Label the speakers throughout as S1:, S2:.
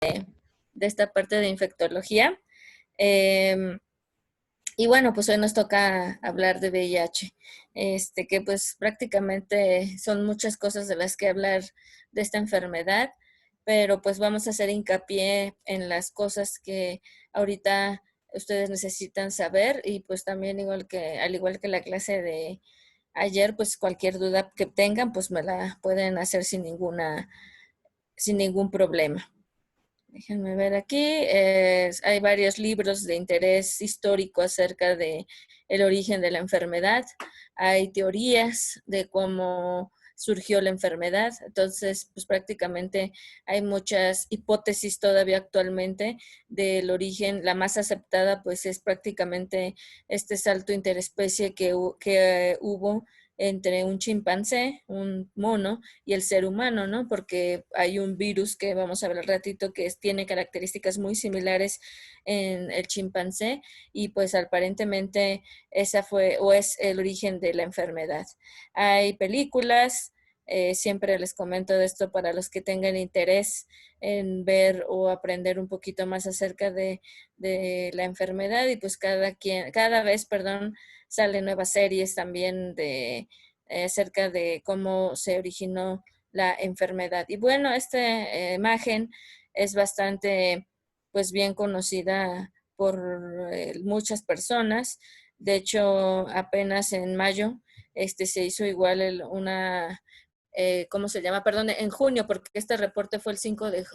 S1: de esta parte de infectología. Y bueno, pues hoy nos toca hablar de VIH, que pues prácticamente son muchas cosas de las que hablar de esta enfermedad, pero pues vamos a hacer hincapié en las cosas que ahorita ustedes necesitan saber y pues también al igual que la clase de ayer, pues cualquier duda que tengan, pues me la pueden hacer sin ningún problema. Déjenme ver aquí. Hay varios libros de interés histórico acerca de el origen de la enfermedad. Hay teorías de cómo surgió la enfermedad. Entonces, pues prácticamente hay muchas hipótesis todavía actualmente del origen. La más aceptada, pues, es prácticamente este salto interespecie que hubo entre un chimpancé, un mono, y el ser humano, ¿no? Porque hay un virus que vamos a ver al ratito que tiene características muy similares en el chimpancé y pues aparentemente esa fue o es el origen de la enfermedad. Hay películas, siempre les comento de esto para los que tengan interés en ver o aprender un poquito más acerca de la enfermedad y pues cada vez, perdón, salen nuevas series también acerca de cómo se originó la enfermedad. Y bueno, esta imagen es bastante, pues, bien conocida por muchas personas. De hecho, apenas en mayo se hizo igual ¿cómo se llama? Perdón, en junio, porque este reporte fue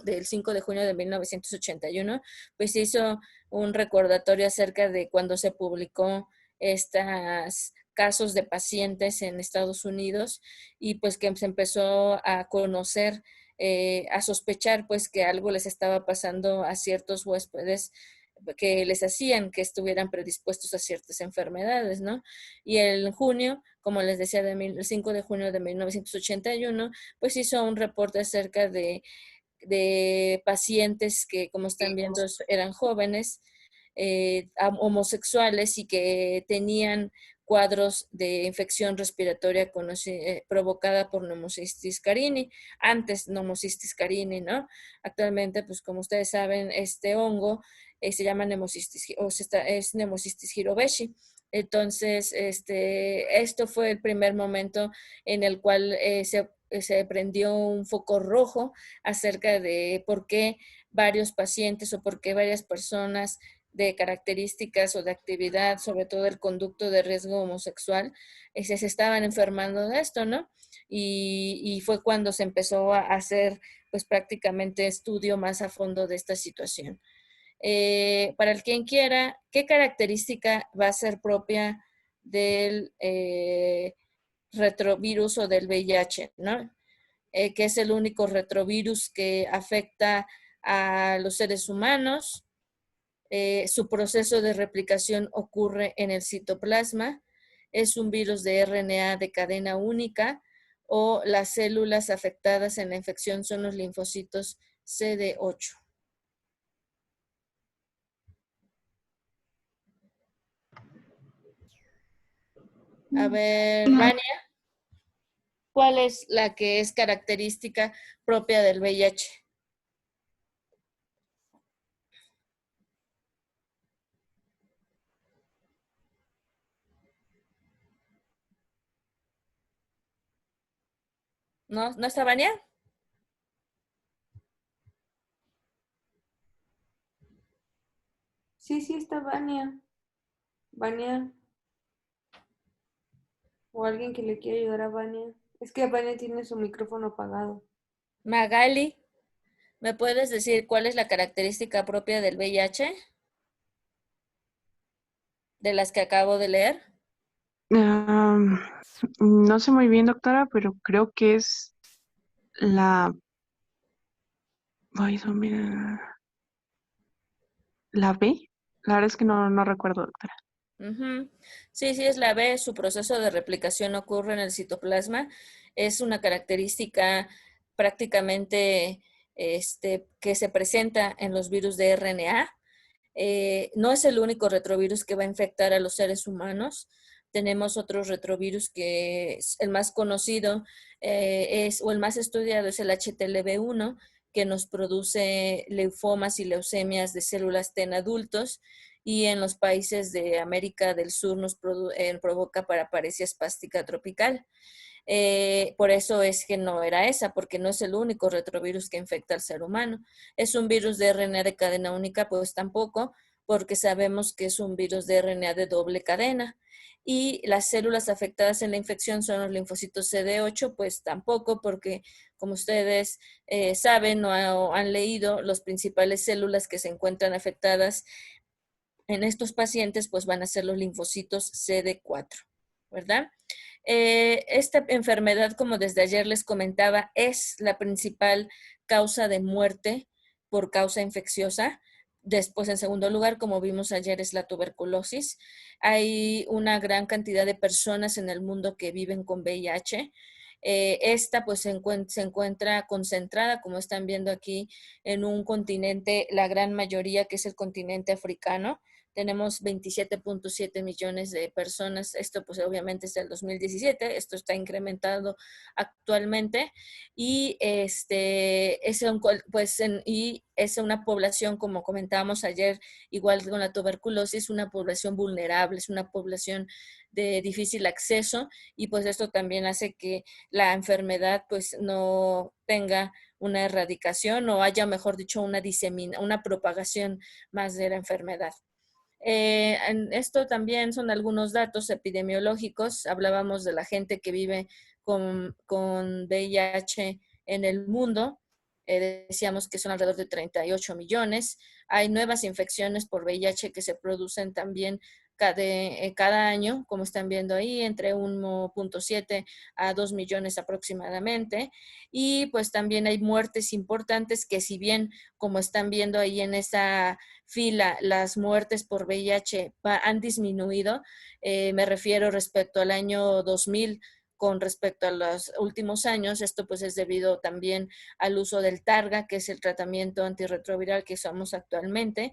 S1: del 5 de junio de 1981, pues se hizo un recordatorio acerca de cuando se publicó estos casos de pacientes en Estados Unidos y pues que se empezó a conocer, a sospechar pues que algo les estaba pasando a ciertos huéspedes que les hacían que estuvieran predispuestos a ciertas enfermedades, ¿no? Y en junio, como les decía, el 5 de junio de 1981, pues hizo un reporte acerca de pacientes que, como están viendo, eran jóvenes, homosexuales y que tenían cuadros de infección respiratoria provocada por Pneumocystis carini, antes Pneumocystis carini, ¿no? Actualmente, pues como ustedes saben, este hongo se llama es Pneumocystis jirovecii. Entonces, esto fue el primer momento en el cual se prendió un foco rojo acerca de por qué varios pacientes o por qué varias personas de características o de actividad, sobre todo el conducto de riesgo homosexual, se estaban enfermando de esto, ¿no? Y fue cuando se empezó a hacer pues prácticamente estudio más a fondo de esta situación. Para el quien quiera, ¿qué característica va a ser propia del retrovirus o del VIH, ¿no? Que es el único retrovirus que afecta a los seres humanos. Su proceso de replicación ocurre en el citoplasma. Es un virus de RNA de cadena única o las células afectadas en la infección son los linfocitos CD8. A ver, Vania, ¿cuál es la que es característica propia del VIH? ¿No? ¿No está Vania?
S2: Sí, sí, está Vania. Vania. O alguien que le quiera ayudar a Vania. Es que Vania tiene su micrófono apagado.
S1: Magali, ¿me puedes decir cuál es la característica propia del VIH? De las que acabo de leer.
S3: Am, no sé muy bien, doctora, pero creo que es la... Ay, mira, la B. La verdad es que no recuerdo, doctora.
S1: Ujú. Sí, sí, es la B. Su proceso de replicación ocurre en el citoplasma. Es una característica prácticamente que se presenta en los virus de RNA. No es el único retrovirus que va a infectar a los seres humanos. Tenemos otros retrovirus que el más conocido o el más estudiado es el HTLV1, que nos produce linfomas y leucemias de células T en adultos, y en los países de América del Sur nos provoca paraparesia espástica tropical. Por eso es que no era esa, porque no es el único retrovirus que infecta al ser humano. ¿Es un virus de RNA de cadena única? Pues tampoco, porque sabemos que es un virus de RNA de doble cadena. Y las células afectadas en la infección son los linfocitos CD8, pues tampoco, porque como ustedes saben o han leído, las principales células que se encuentran afectadas en estos pacientes pues van a ser los linfocitos CD4, ¿verdad? Esta enfermedad, como desde ayer les comentaba, es la principal causa de muerte por causa infecciosa. Después, en segundo lugar, como vimos ayer, es la tuberculosis. Hay una gran cantidad de personas en el mundo que viven con VIH. Esta pues se encuentra concentrada, como están viendo aquí, en un continente, la gran mayoría que es el continente africano. Tenemos 27.7 millones de personas. Esto pues obviamente es del 2017. Esto está incrementado actualmente. Y es una población, como comentábamos ayer, igual con la tuberculosis, una población vulnerable, es una población de difícil acceso, y pues esto también hace que la enfermedad pues no tenga una erradicación o haya, mejor dicho, una propagación más de la enfermedad. Esto también son algunos datos epidemiológicos. Hablábamos de la gente que vive con VIH en el mundo. Decíamos que son alrededor de 38 millones. Hay nuevas infecciones por VIH que se producen también cada año, como están viendo ahí, entre 1.7 a 2 millones aproximadamente. Y pues también hay muertes importantes que, si bien, como están viendo ahí en esa fila, las muertes por VIH han disminuido, me refiero respecto al año 2000 con respecto a los últimos años. Esto pues es debido también al uso del Targa, que es el tratamiento antirretroviral que usamos actualmente.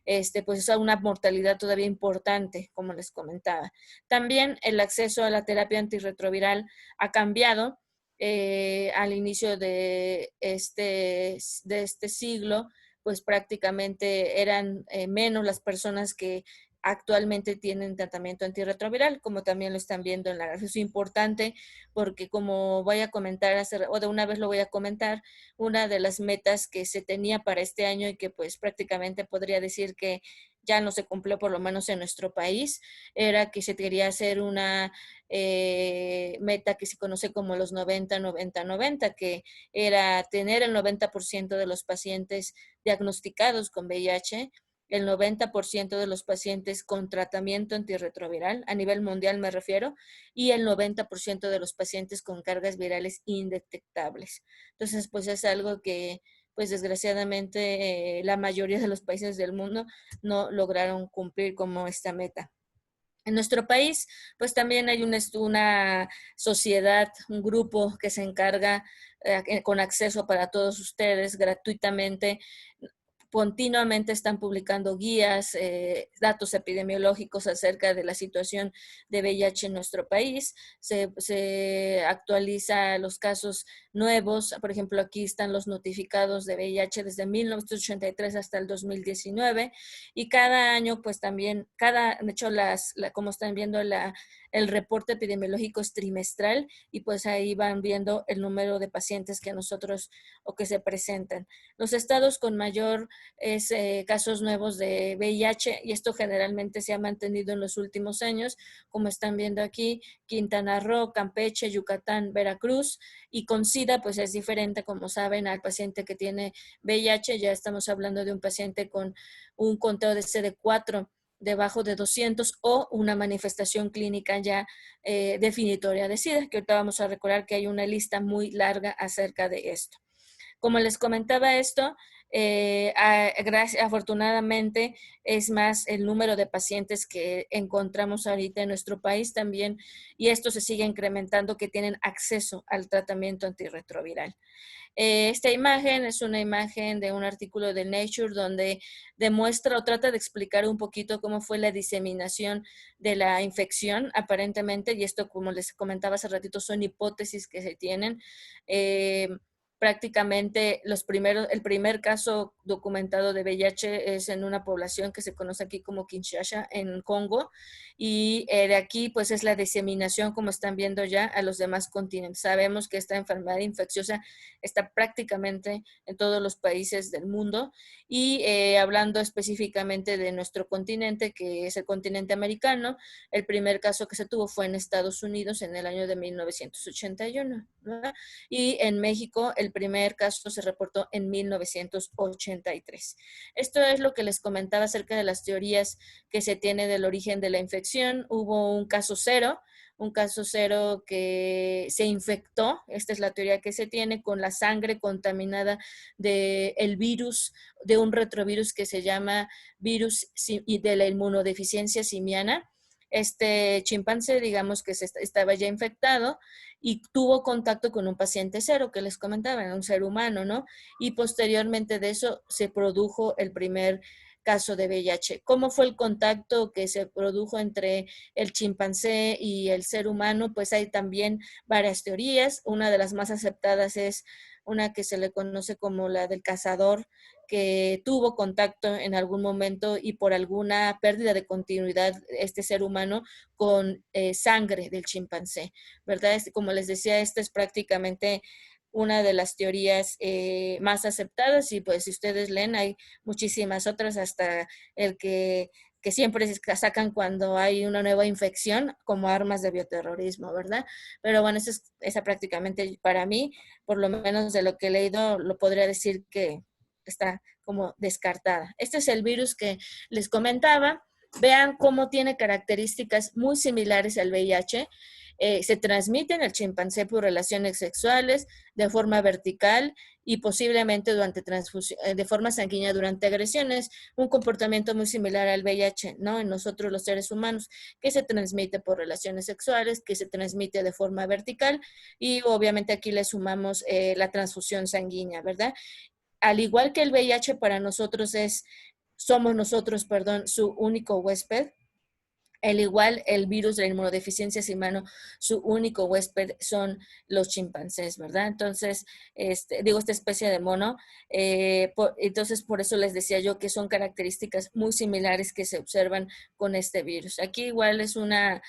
S1: Pues es una mortalidad todavía importante, como les comentaba. También el acceso a la terapia antirretroviral ha cambiado. Al inicio de este siglo, pues prácticamente eran menos las personas que actualmente tienen tratamiento antirretroviral, como también lo están viendo en la gráfica. Es importante porque, como voy a comentar, o de una vez lo voy a comentar, una de las metas que se tenía para este año y que pues prácticamente podría decir que ya no se cumplió, por lo menos en nuestro país, era que se quería hacer una meta que se conoce como los 90-90-90, que era tener el 90% de los pacientes diagnosticados con VIH, el 90% de los pacientes con tratamiento antirretroviral, a nivel mundial me refiero, y el 90% de los pacientes con cargas virales indetectables. Entonces, pues es algo que, pues desgraciadamente, la mayoría de los países del mundo no lograron cumplir como esta meta. En nuestro país, pues también hay una sociedad, un grupo que se encarga con acceso para todos ustedes gratuitamente. Continuamente están publicando guías, datos epidemiológicos acerca de la situación de VIH en nuestro país. Se actualiza los casos nuevos. Por ejemplo, aquí están los notificados de VIH desde 1983 hasta el 2019. Y cada año, pues también, de hecho, como están viendo, el reporte epidemiológico es trimestral, y pues ahí van viendo el número de pacientes que nosotros o que se presentan. Los estados con mayor casos nuevos de VIH, y esto generalmente se ha mantenido en los últimos años, como están viendo aquí: Quintana Roo, Campeche, Yucatán, Veracruz. Y con SIDA pues es diferente, como saben, al paciente que tiene VIH. Ya estamos hablando de un paciente con un conteo de CD4 debajo de 200 o una manifestación clínica ya definitoria de SIDA, que ahorita vamos a recordar que hay una lista muy larga acerca de esto. Como les comentaba esto, afortunadamente es más el número de pacientes que encontramos ahorita en nuestro país también, y esto se sigue incrementando, que tienen acceso al tratamiento antirretroviral. Esta imagen es una imagen de un artículo de Nature donde demuestra o trata de explicar un poquito cómo fue la diseminación de la infección aparentemente, y esto, como les comentaba hace ratito, son hipótesis que se tienen. prácticamente el primer caso documentado de VIH es en una población que se conoce aquí como Kinshasa, en Congo, y de aquí pues es la diseminación, como están viendo ya, a los demás continentes. Sabemos que esta enfermedad infecciosa está prácticamente en todos los países del mundo, y hablando específicamente de nuestro continente, que es el continente americano, el primer caso que se tuvo fue en Estados Unidos en el año de 1981, ¿verdad? Y en México el primer caso se reportó en 1983. Esto es lo que les comentaba acerca de las teorías que se tiene del origen de la infección. Hubo un caso cero que se infectó, esta es la teoría que se tiene, con la sangre contaminada del virus, de un retrovirus que se llama virus de la inmunodeficiencia simiana. Este chimpancé, digamos que estaba ya infectado y tuvo contacto con un paciente cero, que les comentaba, un ser humano, ¿no? Y posteriormente de eso se produjo el primer caso de VIH. ¿Cómo fue el contacto que se produjo entre el chimpancé y el ser humano? Pues hay también varias teorías. Una de las más aceptadas es una que se le conoce como la del cazador, que tuvo contacto en algún momento y por alguna pérdida de continuidad este ser humano con sangre del chimpancé, ¿verdad? Como les decía, esta es prácticamente una de las teorías más aceptadas, y pues si ustedes leen hay muchísimas otras, hasta el que siempre sacan cuando hay una nueva infección como armas de bioterrorismo, ¿verdad? Pero bueno, esa prácticamente para mí, por lo menos de lo que he leído, lo podría decir que está como descartada. Este es el virus que les comentaba. Vean cómo tiene características muy similares al VIH. Se transmite en el chimpancé por relaciones sexuales, de forma vertical y posiblemente de forma sanguínea durante agresiones. Un comportamiento muy similar al VIH, ¿no? En nosotros los seres humanos, que se transmite por relaciones sexuales, que se transmite de forma vertical, y obviamente aquí le sumamos la transfusión sanguínea, ¿verdad? Al igual que el VIH para nosotros somos nosotros, perdón, su único huésped. Al igual, el virus de la inmunodeficiencia simano, su único huésped son los chimpancés, ¿verdad? Entonces, esta especie de mono, entonces por eso les decía yo que son características muy similares que se observan con este virus. Aquí igual es una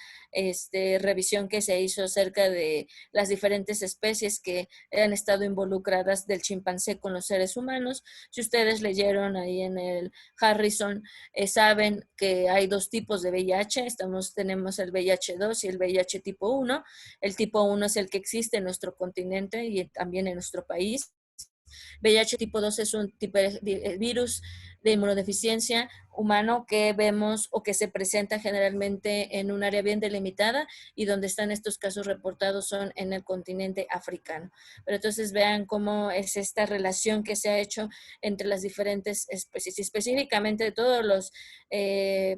S1: revisión que se hizo acerca de las diferentes especies que han estado involucradas del chimpancé con los seres humanos. Si ustedes leyeron ahí en el Harrison, saben que hay dos tipos de VIH. Tenemos el VIH-2 y el VIH tipo 1. El tipo 1 es el que existe en nuestro continente y también en nuestro país. VIH tipo 2 es un tipo de virus de inmunodeficiencia humano que vemos o que se presenta generalmente en un área bien delimitada, y donde están estos casos reportados son en el continente africano. Pero entonces vean cómo es esta relación que se ha hecho entre las diferentes especies, y específicamente de todos los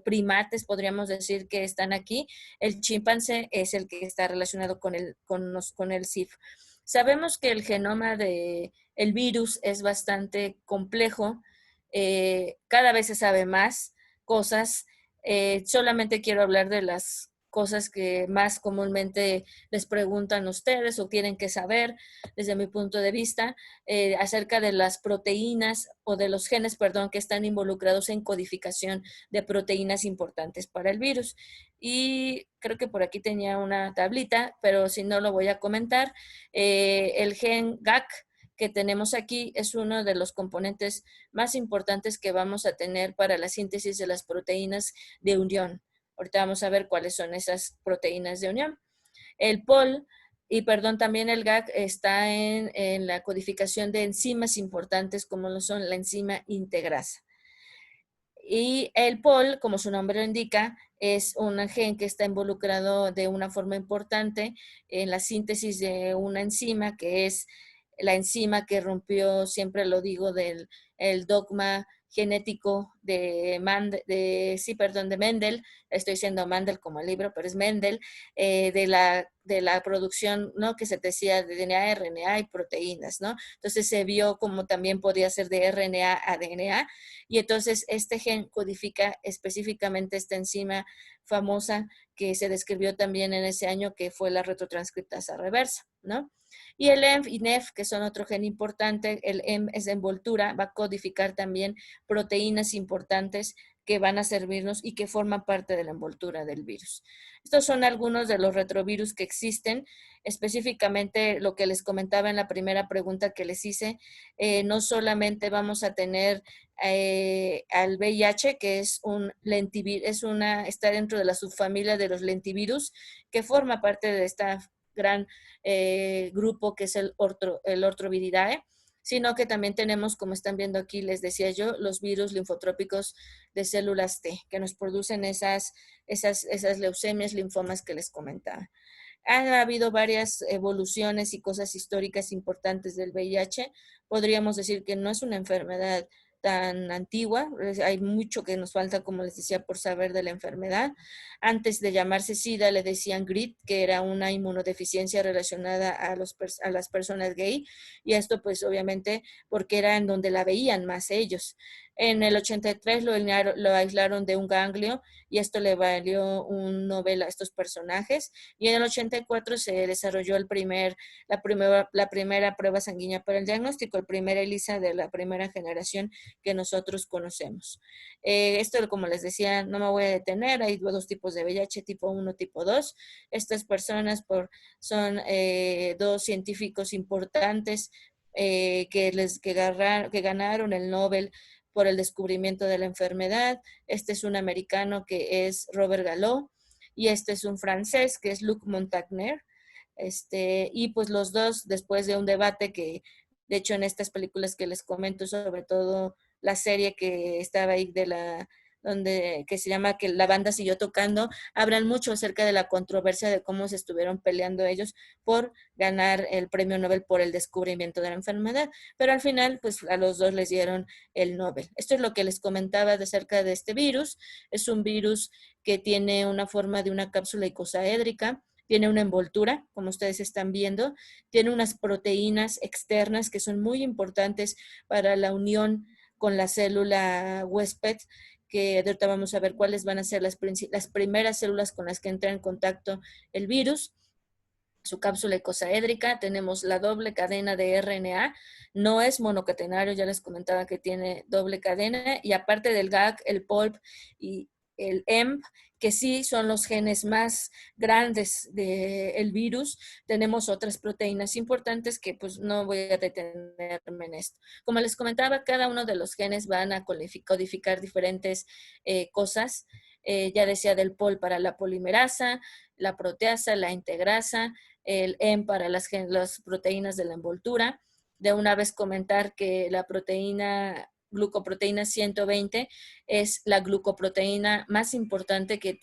S1: primates, podríamos decir, que están aquí. El chimpancé es el que está relacionado con el SIF. Sabemos que el genoma del virus es bastante complejo. Cada vez se sabe más cosas. Solamente quiero hablar de las cosas que más comúnmente les preguntan ustedes o tienen que saber desde mi punto de vista, acerca de las proteínas o de los genes, perdón, que están involucrados en codificación de proteínas importantes para el virus. Y creo que por aquí tenía una tablita, pero si no lo voy a comentar. El gen GAC que tenemos aquí es uno de los componentes más importantes que vamos a tener para la síntesis de las proteínas de unión. Ahorita vamos a ver cuáles son esas proteínas de unión. El POL, y perdón, también el GAC está en la codificación de enzimas importantes como lo son la enzima integrasa. Y el POL, como su nombre lo indica, es un gen que está involucrado de una forma importante en la síntesis de una enzima, que es la enzima que rompió, siempre lo digo, el dogma genético de Mendel. Estoy diciendo Mendel como el libro, pero es Mendel, de la de la producción, ¿no? Que se decía de DNA, RNA y proteínas, ¿no? Entonces se vio como también podía ser de RNA a DNA y entonces este gen codifica específicamente esta enzima famosa que se describió también en ese año, que fue la retrotranscriptasa reversa, ¿no? Y el EMF y NEF, que son otro gen importante, el EMF es de envoltura, va a codificar también proteínas importantes que van a servirnos y que forman parte de la envoltura del virus. Estos son algunos de los retrovirus que existen, específicamente lo que les comentaba en la primera pregunta que les hice, no solamente vamos a tener al VIH, que es un lentivirus, está dentro de la subfamilia de los lentivirus, que forma parte de esta gran grupo que es el Ortroviridae, sino que también tenemos, como están viendo aquí, les decía yo, los virus linfotrópicos de células T, que nos producen esas leucemias, linfomas que les comentaba. Ha habido varias evoluciones y cosas históricas importantes del VIH. Podríamos decir que no es una enfermedad tan antigua, hay mucho que nos falta, como les decía, por saber de la enfermedad. Antes de llamarse SIDA le decían GRID, que era una inmunodeficiencia relacionada a las personas gay, y esto pues obviamente porque era en donde la veían más ellos. En el 83 lo aislaron de un ganglio y esto le valió un Nobel a estos personajes, y en el 84 se desarrolló la primera prueba sanguínea para el diagnóstico, el primer ELISA de la primera generación que nosotros conocemos. Esto, como les decía, no me voy a detener, hay dos tipos de VIH, tipo 1, tipo 2. Estas personas son dos científicos importantes que ganaron el Nobel por el descubrimiento de la enfermedad. Este es un americano que es Robert Gallo y este es un francés que es Luc Montagnier. Y pues los dos, después de un debate que, de hecho, en estas películas que les comento, sobre todo la serie que estaba ahí que se llama Que la banda siguió tocando, hablan mucho acerca de la controversia de cómo se estuvieron peleando ellos por ganar el premio Nobel por el descubrimiento de la enfermedad, pero al final pues a los dos les dieron el Nobel. Esto es lo que les comentaba acerca de este virus. Es un virus que tiene una forma de una cápsula icosaédrica, tiene una envoltura, como ustedes están viendo, tiene unas proteínas externas que son muy importantes para la unión con la célula huésped, que ahorita vamos a ver cuáles van a ser las primeras células con las que entra en contacto el virus. Su cápsula icosaédrica, tenemos la doble cadena de RNA, no es monocatenario, ya les comentaba que tiene doble cadena, y aparte del GAG, el POLP y el EMP, que sí son los genes más grandes del virus, tenemos otras proteínas importantes que pues no voy a detenerme en esto. Como les comentaba, cada uno de los genes van a codificar diferentes cosas, ya decía del POL para la polimerasa, la proteasa, la integrasa, el EM para las proteínas de la envoltura. De una vez comentar que la glucoproteína 120 es la glucoproteína más importante que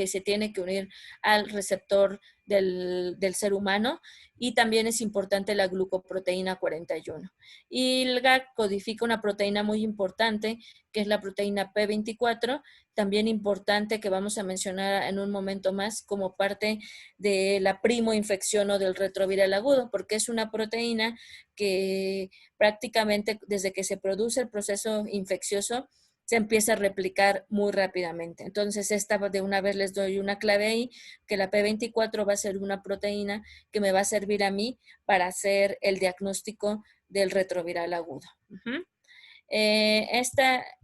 S1: se tiene que unir al receptor del ser humano, y también es importante la glucoproteína 41. Y el GAG codifica una proteína muy importante que es la proteína P24, también importante, que vamos a mencionar en un momento más como parte de la primoinfección o del retroviral agudo, porque es una proteína que prácticamente desde que se produce el proceso infeccioso se empieza a replicar muy rápidamente. Entonces, esta de una vez les doy una clave ahí, que la P24 va a ser una proteína que me va a servir a mí para hacer el diagnóstico del retroviral agudo.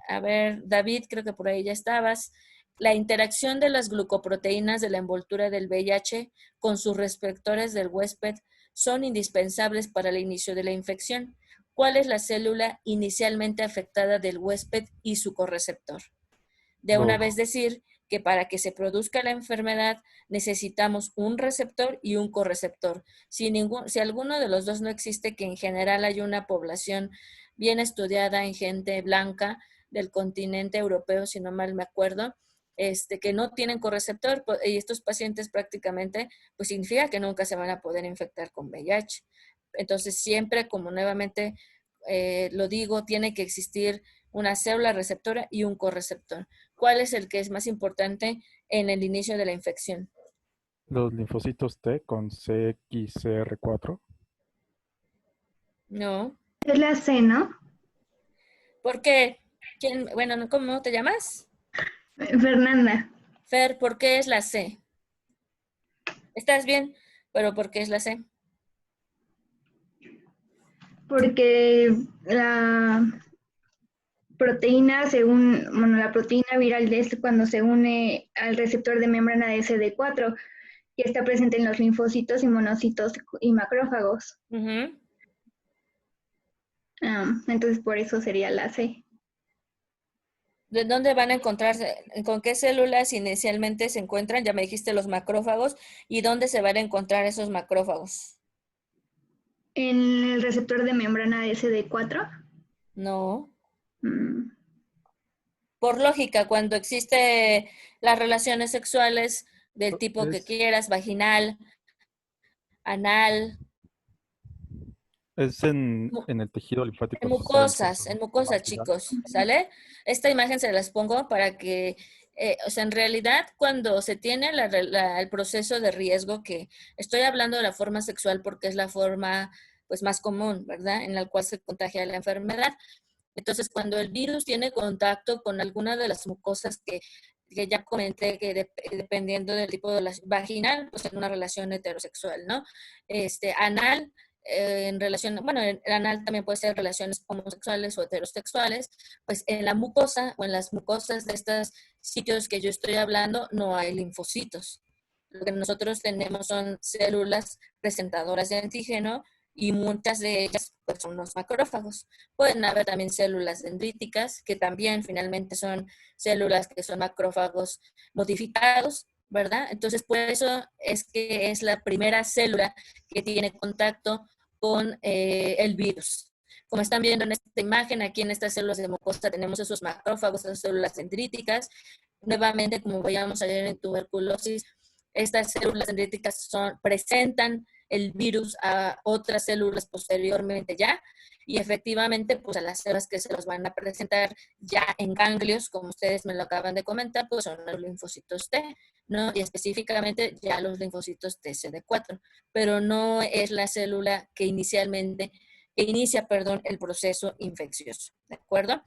S1: A ver, David, creo que por ahí ya estabas. La interacción de las glucoproteínas de la envoltura del VIH con sus receptores del huésped son indispensables para el inicio de la infección. ¿Cuál es la célula inicialmente afectada del huésped y su correceptor? De una vez decir que para que se produzca la enfermedad necesitamos un receptor y un correceptor. Si alguno de los dos no existe, que en general hay una población bien estudiada en gente blanca del continente europeo, si no mal me acuerdo, que no tienen correceptor, y estos pacientes prácticamente, pues significa que nunca se van a poder infectar con VIH. Entonces siempre, como nuevamente lo digo, tiene que existir una célula receptora y un correceptor. ¿Cuál es el que es más importante en el inicio de la infección?
S4: Los linfocitos T con CXCR4.
S1: No.
S5: Es la C, ¿no?
S1: ¿Por qué? ¿Quién? Bueno, ¿cómo te llamas?
S5: Fernanda.
S1: Fer, ¿por qué es la C? ¿Estás bien? Pero ¿por qué es la C?
S5: Porque la proteína, la proteína viral es cuando se une al receptor de membrana de CD4 y está presente en los linfocitos y monocitos y macrófagos.
S1: Ujú.
S5: Entonces por eso sería la C.
S1: ¿De dónde van a encontrarse? ¿Con qué células inicialmente se encuentran? Ya me dijiste los macrófagos. ¿Y dónde se van a encontrar esos macrófagos?
S5: En el receptor de membrana de CD4.
S1: No.
S5: mm,
S1: Por lógica, cuando existe las relaciones sexuales del tipo que
S4: Es,
S1: quieras, vaginal, anal,
S4: es en el tejido linfático asociado al sexo,
S1: en
S4: ¿no?
S1: mucosas,
S4: Vaginal.
S1: chicos, ¿sale? Esta imagen se las pongo para que, o sea, en realidad cuando se tiene el proceso de riesgo, que estoy hablando de la forma sexual porque es la forma pues más común, ¿verdad? En la cual se contagia la enfermedad. Entonces, cuando el virus tiene contacto con alguna de las mucosas que ya comenté, que dependiendo del tipo de la vaginal, pues en una relación heterosexual, ¿no? Anal, en relación, bueno, en anal también puede ser relaciones homosexuales o heterosexuales, pues en la mucosa o en las mucosas de estos sitios que yo estoy hablando no hay linfocitos. Lo que nosotros tenemos son células presentadoras de antígeno y muchas de ellas pues, son los macrófagos. Pueden haber también células dendríticas, que también finalmente son células que son macrófagos modificados, ¿verdad? Entonces, por eso es que es la primera célula que tiene contacto con el virus. Como están viendo en esta imagen, aquí en estas células de mucosa tenemos esos macrófagos, esas células dendríticas. Nuevamente, como veíamos ayer en tuberculosis, estas células dendríticas presentan el virus a otras células posteriormente ya, y efectivamente, pues a las células que se los van a presentar ya en ganglios, como ustedes me lo acaban de comentar, pues son los linfocitos T, ¿no? Y específicamente ya los linfocitos TCD4, pero no es la célula que inicia, perdón, el proceso infeccioso, ¿de acuerdo?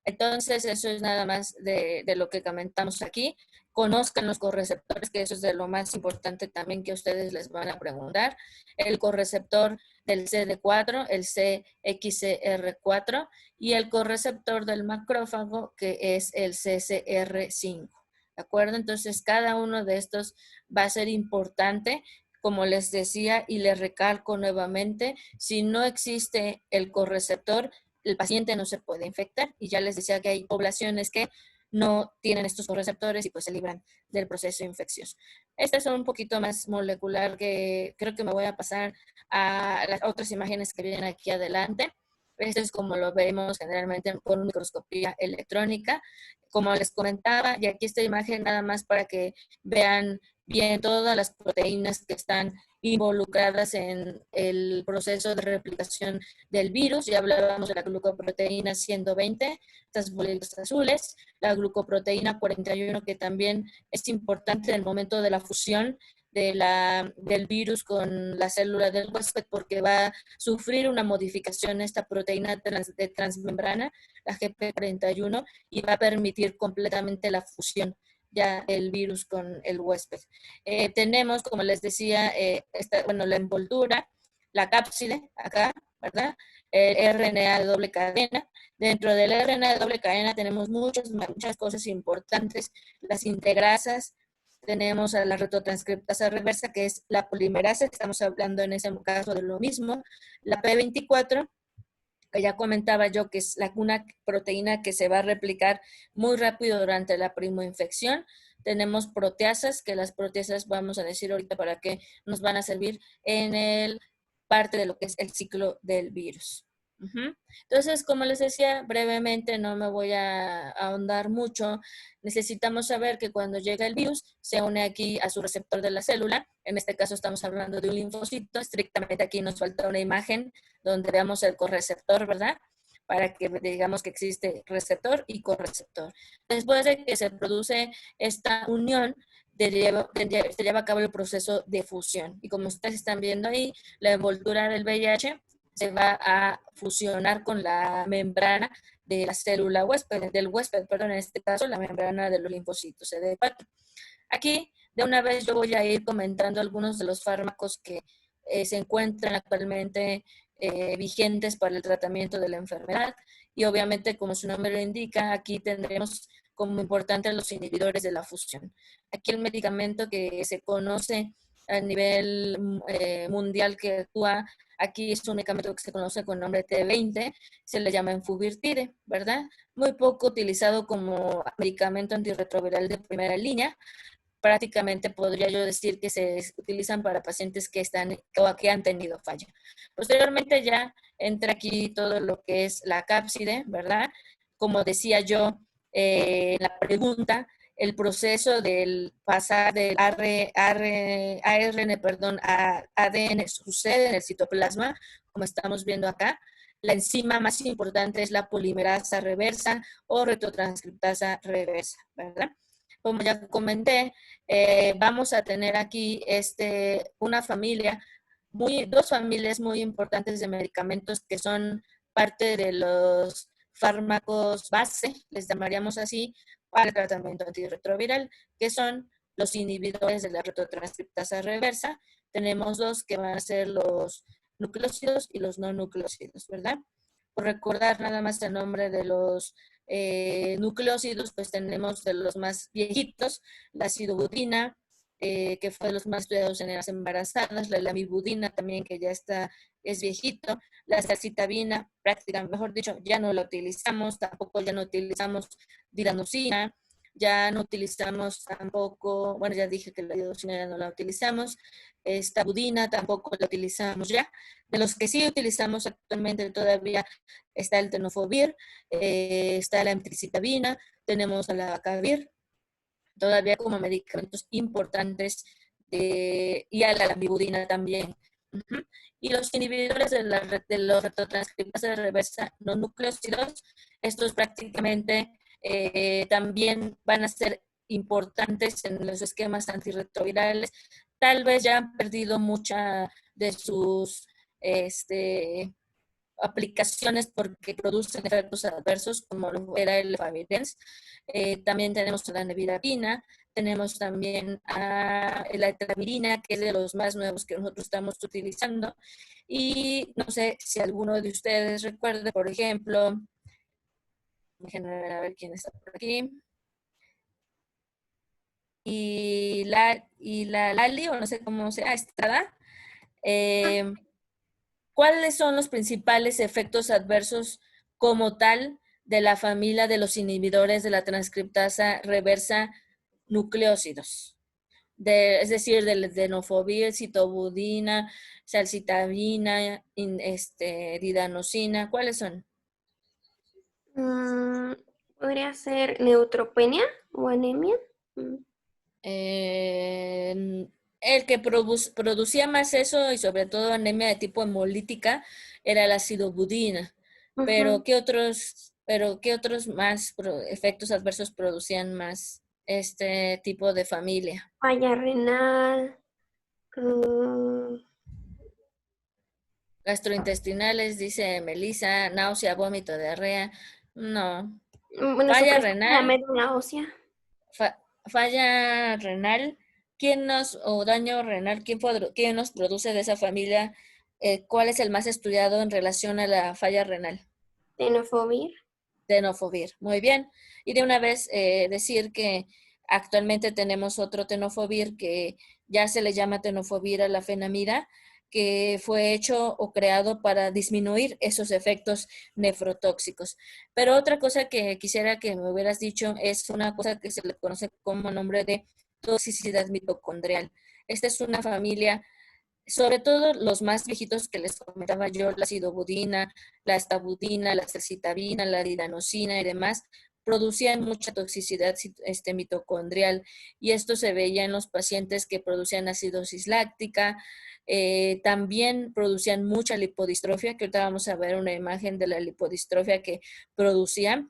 S1: Entonces, eso es nada más de lo que comentamos aquí. Conozcan los correceptores, que eso es de lo más importante también que ustedes les van a preguntar. El correceptor del CD4, el CXCR4, y el correceptor del macrófago, que es el CCR5. ¿De acuerdo? Entonces, cada uno de estos va a ser importante. Como les decía y les recalco nuevamente, si no existe el correceptor, el paciente no se puede infectar, y ya les decía que hay poblaciones que no tienen estos correceptores y pues se libran del proceso infeccioso. Estas son un poquito más molecular, que creo que me voy a pasar a las otras imágenes que vienen aquí adelante. Esto es como lo vemos generalmente con microscopía electrónica. Como les comentaba, y aquí esta imagen nada más para que vean bien todas las proteínas que están involucradas en el proceso de replicación del virus. Ya hablábamos de la glucoproteína 120, estas bolitas azules, la glucoproteína 41, que también es importante en el momento de la fusión del virus con la célula del huésped, porque va a sufrir una modificación esta proteína de transmembrana, la GP41, y va a permitir completamente la fusión ya el virus con el huésped. Tenemos, como les decía, la envoltura, la cápside acá, ¿verdad? El RNA de doble cadena. Dentro del RNA de doble cadena tenemos muchas cosas importantes. Las integrasas, tenemos a la retrotranscriptasa reversa, que es la polimerasa, estamos hablando en ese caso de lo mismo. La P24, que ya comentaba yo, que es una proteína que se va a replicar muy rápido durante la primoinfección. Tenemos proteasas, que las proteasas vamos a decir ahorita para qué nos van a servir en el parte de lo que es el ciclo del virus. Entonces, como les decía, brevemente, no me voy a ahondar mucho. Necesitamos saber que cuando llega el virus, se une aquí a su receptor de la célula. En este caso estamos hablando de un linfocito. Estrictamente aquí nos falta una imagen donde veamos el correceptor, ¿verdad? Para que digamos que existe receptor y correceptor. Después de que se produce esta unión, se lleva a cabo el proceso de fusión. Y como ustedes están viendo ahí, la envoltura del VIH se va a fusionar con la membrana de la célula huésped, en este caso la membrana de los linfocitos CD4. Aquí, de una vez, yo voy a ir comentando algunos de los fármacos que se encuentran actualmente vigentes para el tratamiento de la enfermedad. Y obviamente, como su nombre lo indica, aquí tendremos como importante los inhibidores de la fusión. Aquí el medicamento que se conoce a nivel mundial que actúa, aquí es un medicamento que se conoce con el nombre T20, se le llama Enfuvirtide, ¿verdad? Muy poco utilizado como medicamento antirretroviral de primera línea. Prácticamente podría yo decir que se utilizan para pacientes que están o que han tenido falla. Posteriormente ya entra aquí todo lo que es la cápside, ¿verdad? Como decía yo en la pregunta, el proceso del pasar del a ADN sucede en el citoplasma, como estamos viendo acá. La enzima más importante es la polimerasa reversa o retrotranscriptasa reversa, ¿verdad? Como ya comenté, vamos a tener aquí dos familias muy importantes de medicamentos que son parte de los fármacos base, les llamaríamos así, para el tratamiento antirretroviral, que son los inhibidores de la retrotranscriptasa reversa. Tenemos dos que van a ser los nucleósidos y los no nucleósidos, ¿verdad? Por recordar nada más el nombre de los nucleósidos, pues tenemos de los más viejitos, la acidobudina, que fue de los más estudiados en las embarazadas, la lamivudina también, que ya es viejito, la salcitabina, prácticamente, mejor dicho, ya no la utilizamos, tampoco ya no utilizamos dilanocina, ya no utilizamos tampoco, bueno, ya dije que la dilanocina ya no la utilizamos, esta budina tampoco la utilizamos ya. De los que sí utilizamos actualmente todavía está el tenofovir, está la emtricitabina, tenemos a la acavir, todavía como medicamentos importantes, y a la lamivudina también. Y los inhibidores de los retrotranscriptasa reversa no nucleósidos, estos prácticamente también van a ser importantes en los esquemas antirretrovirales. Tal vez ya han perdido mucha de sus aplicaciones porque producen efectos adversos, como lo era el Favirenz. También tenemos la nevirapina, tenemos también a la etravirina, que es de los más nuevos que nosotros estamos utilizando. Y no sé si alguno de ustedes recuerde, por ejemplo, déjenme ver quién está por aquí. Y la Lali, o no sé cómo sea, Estrada. ¿Cuáles son los principales efectos adversos como tal de la familia de los inhibidores de la transcriptasa reversa nucleósidos? Es decir, del tenofovir, citobudina, salcitabina, didanosina. ¿Cuáles son?
S6: Podría ser neutropenia o anemia.
S1: El que producía más eso y sobre todo anemia de tipo hemolítica era la acidobudina. Pero ¿qué otros más efectos adversos producían más este tipo de familia?
S6: Falla renal.
S1: Gastrointestinales, dice Melissa, náusea, vómito, diarrea. No.
S6: Bueno,
S1: Falla renal.
S6: La médula ósea.
S1: Falla renal. Daño renal, ¿quién nos produce de esa familia? ¿Cuál es el más estudiado en relación a la falla renal?
S6: Tenofovir.
S1: Tenofovir, muy bien. Y de una vez decir que actualmente tenemos otro tenofovir que ya se le llama tenofovir a la fenamida, que fue hecho o creado para disminuir esos efectos nefrotóxicos. Pero otra cosa que quisiera que me hubieras dicho es una cosa que se le conoce como nombre de toxicidad mitocondrial. Esta es una familia, sobre todo los más viejitos que les comentaba yo, la acidobudina, la estabudina, la salcitabina, la didanosina y demás, producían mucha toxicidad mitocondrial, y esto se veía en los pacientes que producían acidosis láctica. También producían mucha lipodistrofia, que ahorita vamos a ver una imagen de la lipodistrofia que producían.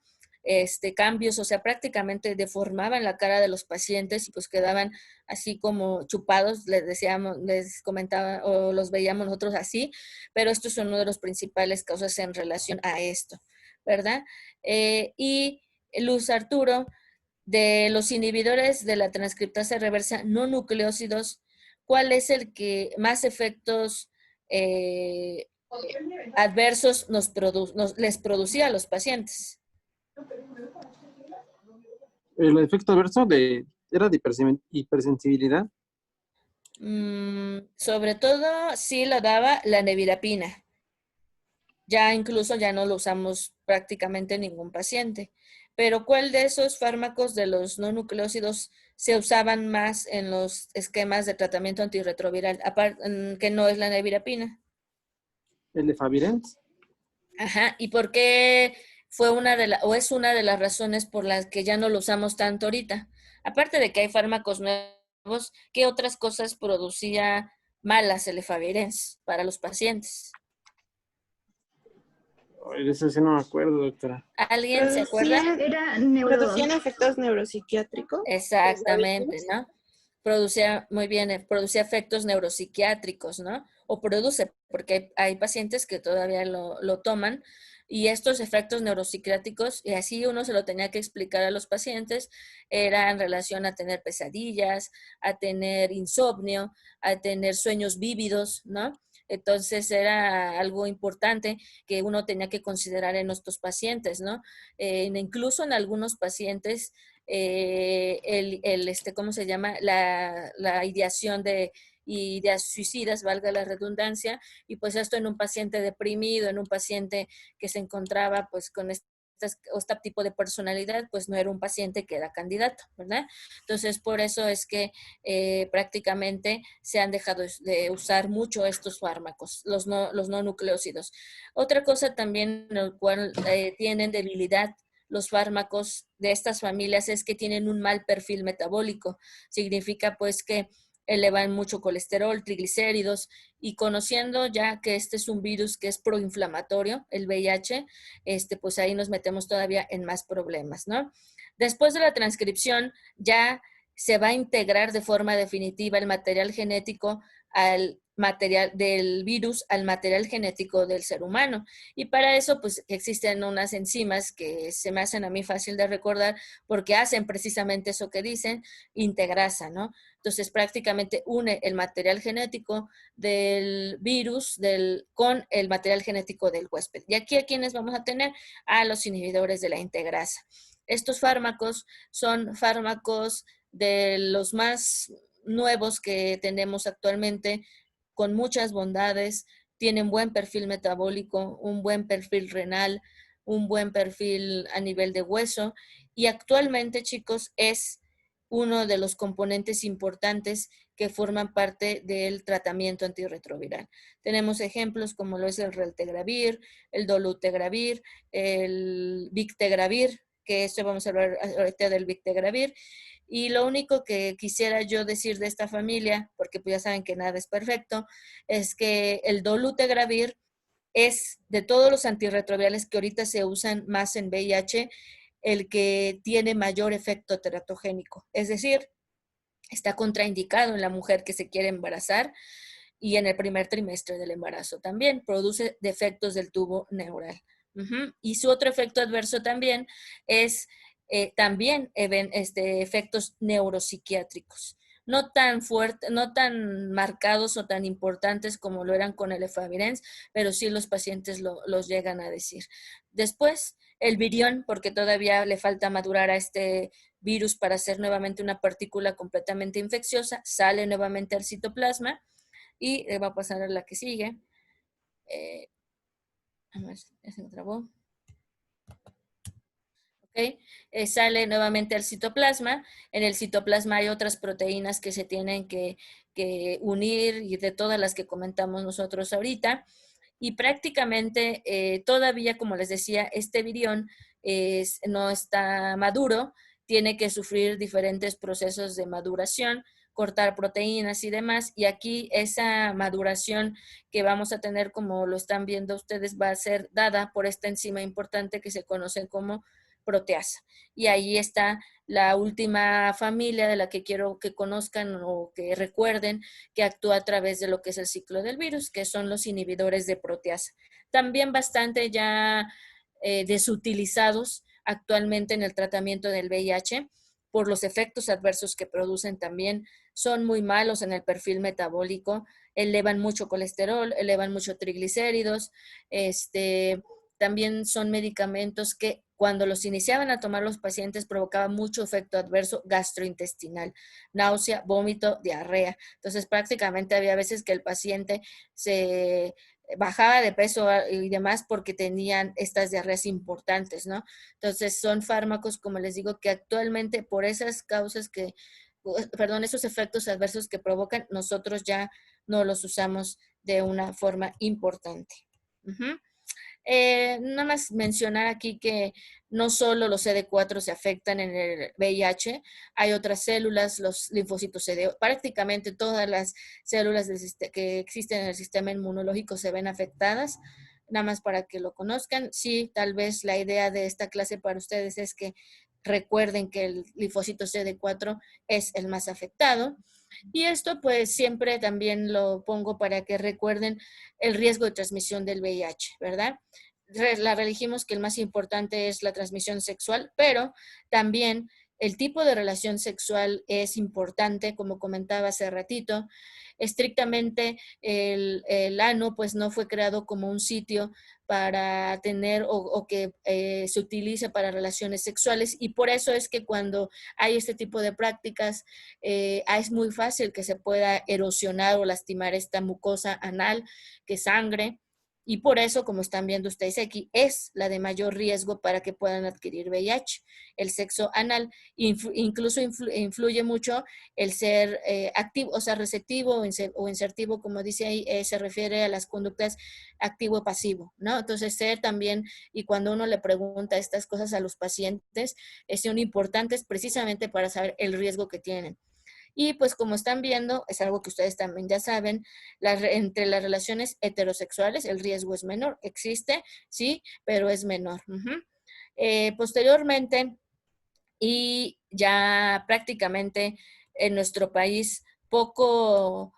S1: cambios, o sea, prácticamente deformaban la cara de los pacientes y pues quedaban así como chupados, les decíamos, les comentaba o los veíamos nosotros así, pero esto es uno de los principales causas en relación a esto, ¿verdad? Y Luz Arturo, de los inhibidores de la transcriptasa reversa no nucleósidos, ¿cuál es el que más efectos adversos les producía a los pacientes?
S7: El efecto adverso era de hipersensibilidad.
S1: Sobre todo sí lo daba la nevirapina. Ya incluso ya no lo usamos prácticamente en ningún paciente. Pero ¿cuál de esos fármacos de los no nucleósidos se usaban más en los esquemas de tratamiento antirretroviral, aparte que no es la nevirapina?
S7: El Efavirenz.
S1: Ajá, ¿y por qué fue es una de las razones por las que ya no lo usamos tanto ahorita? Aparte de que hay fármacos nuevos, ¿qué otras cosas producía malas el Efavirenz para los pacientes?
S7: Ay, de eso sí no me acuerdo, doctora.
S1: ¿Alguien se acuerda?
S5: Era neuro.
S8: ¿Producían efectos neuropsiquiátricos?
S1: Exactamente, ¿no? Producía, muy bien, producía efectos neuropsiquiátricos, ¿no? O produce, porque hay pacientes que todavía lo toman, y estos efectos neuropsiquiátricos, y así uno se lo tenía que explicar a los pacientes, era en relación a tener pesadillas, a tener insomnio, a tener sueños vívidos, ¿no? Entonces era algo importante que uno tenía que considerar en nuestros pacientes, ¿no? Incluso en algunos pacientes, ¿cómo se llama? La ideación de ideas suicidas, valga la redundancia, y pues esto en un paciente deprimido, en un paciente que se encontraba pues con este tipo de personalidad, pues no era un paciente que era candidato, ¿verdad? Entonces, por eso es que prácticamente se han dejado de usar mucho estos fármacos, los no nucleósidos. Otra cosa también en el cual tienen debilidad los fármacos de estas familias es que tienen un mal perfil metabólico. Significa pues que elevan mucho colesterol, triglicéridos, y conociendo ya que este es un virus que es proinflamatorio, el VIH, pues ahí nos metemos todavía en más problemas, ¿no? Después de la transcripción ya se va a integrar de forma definitiva el material genético al material del virus al material genético del ser humano. Y para eso, pues existen unas enzimas que se me hacen a mí fácil de recordar porque hacen precisamente eso que dicen, integrasa, ¿no? Entonces prácticamente une el material genético del virus con el material genético del huésped. Y aquí a quienes vamos a tener a los inhibidores de la integrasa. Estos fármacos son fármacos de los más nuevos que tenemos actualmente, con muchas bondades, tienen buen perfil metabólico, un buen perfil renal, un buen perfil a nivel de hueso, y actualmente, chicos, es uno de los componentes importantes que forman parte del tratamiento antirretroviral. Tenemos ejemplos como lo es el Reltegravir, el Dolutegravir, el Victegravir, que esto vamos a hablar ahorita del Victegravir. Y lo único que quisiera yo decir de esta familia, porque pues ya saben que nada es perfecto, es que el Dolutegravir es de todos los antirretrovirales que ahorita se usan más en VIH, el que tiene mayor efecto teratogénico. Es decir, está contraindicado en la mujer que se quiere embarazar y en el primer trimestre del embarazo también. Produce defectos del tubo neural. Y su otro efecto adverso también es también efectos neuropsiquiátricos. No tan fuertes, no tan marcados o tan importantes como lo eran con el Efavirenz, pero sí los pacientes los llegan a decir. Después, el virión, porque todavía le falta madurar a este virus para ser nuevamente una partícula completamente infecciosa, sale nuevamente al citoplasma y va a pasar a la que sigue. A ver, ya se me trabó. ¿Okay? Sale nuevamente al citoplasma. En el citoplasma hay otras proteínas que se tienen que unir, y de todas las que comentamos nosotros ahorita. Y prácticamente todavía, como les decía, este virión no está maduro, tiene que sufrir diferentes procesos de maduración, cortar proteínas y demás, y aquí esa maduración que vamos a tener, como lo están viendo ustedes, va a ser dada por esta enzima importante que se conoce como proteasa. Y ahí está la última familia de la que quiero que conozcan o que recuerden que actúa a través de lo que es el ciclo del virus, que son los inhibidores de proteasa. También bastante ya desutilizados actualmente en el tratamiento del VIH por los efectos adversos que producen también. Son muy malos en el perfil metabólico, elevan mucho colesterol, elevan mucho triglicéridos, también son medicamentos que cuando los iniciaban a tomar los pacientes provocaban mucho efecto adverso gastrointestinal, náusea, vómito, diarrea. Entonces prácticamente había veces que el paciente se bajaba de peso y demás porque tenían estas diarreas importantes, ¿no? Entonces son fármacos, como les digo, que actualmente por esas causas que, perdón, esos efectos adversos que provocan, nosotros ya no los usamos de una forma importante. Nada más mencionar aquí que no solo los CD4 se afectan en el VIH, hay otras células, los linfocitos CD, prácticamente todas las células que existen en el sistema inmunológico se ven afectadas, nada más para que lo conozcan. Sí, tal vez la idea de esta clase para ustedes es que recuerden que el linfocito CD4 es el más afectado. Y esto pues siempre también lo pongo para que recuerden el riesgo de transmisión del VIH, ¿verdad? La dijimos que el más importante es la transmisión sexual, pero también el tipo de relación sexual es importante, como comentaba hace ratito. Estrictamente el ano pues no fue creado como un sitio para tener o que se utilice para relaciones sexuales, y por eso es que cuando hay este tipo de prácticas es muy fácil que se pueda erosionar o lastimar esta mucosa anal, que sangre. Y por eso, como están viendo ustedes aquí, es la de mayor riesgo para que puedan adquirir VIH, el sexo anal. Incluso influye mucho el ser activo, o sea, receptivo o insertivo, como dice ahí, se refiere a las conductas activo-pasivo, ¿no? Entonces, ser también, y cuando uno le pregunta estas cosas a los pacientes, son importantes precisamente para saber el riesgo que tienen. Y pues como están viendo, es algo que ustedes también ya saben, entre las relaciones heterosexuales el riesgo es menor. Existe, sí, pero es menor. Posteriormente, y ya prácticamente en nuestro país poco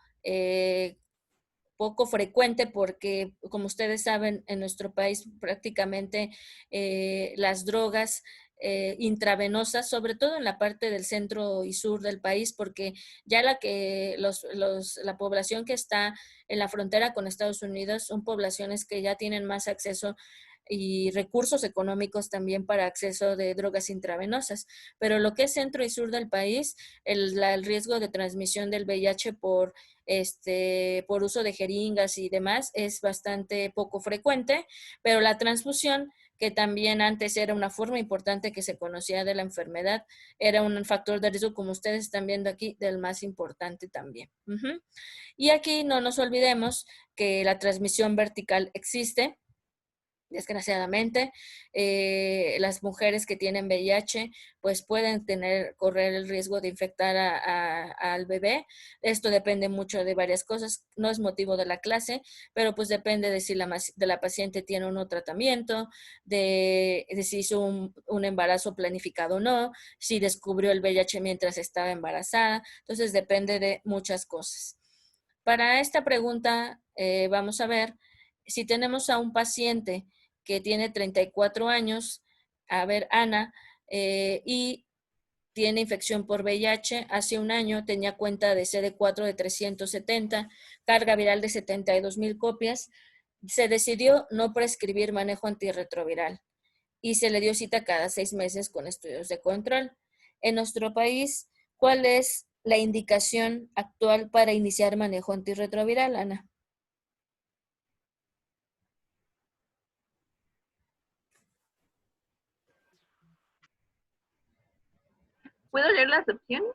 S1: frecuente porque, como ustedes saben, en nuestro país prácticamente las drogas intravenosas, sobre todo en la parte del centro y sur del país, porque ya la población que está en la frontera con Estados Unidos son poblaciones que ya tienen más acceso y recursos económicos también para acceso de drogas intravenosas. Pero lo que es centro y sur del país, el riesgo de transmisión del VIH por uso de jeringas y demás es bastante poco frecuente, pero la transfusión, que también antes era una forma importante que se conocía de la enfermedad, era un factor de riesgo, como ustedes están viendo aquí, del más importante también. Y aquí no nos olvidemos que la transmisión vertical existe. Desgraciadamente, las mujeres que tienen VIH pues pueden correr el riesgo de infectar al bebé. Esto depende mucho de varias cosas, no es motivo de la clase, pero pues depende de si la paciente tiene o no tratamiento, de si hizo un embarazo planificado o no, si descubrió el VIH mientras estaba embarazada. Entonces depende de muchas cosas. Para esta pregunta vamos a ver si tenemos a un paciente que tiene 34 años, a ver, Ana, y tiene infección por VIH. Hace un año tenía cuenta de CD4 de 370, carga viral de 72,000 copias. Se decidió no prescribir manejo antirretroviral y se le dio cita cada 6 meses con estudios de control. En nuestro país, ¿cuál es la indicación actual para iniciar manejo antirretroviral, Ana?
S8: ¿Puedo leer las opciones?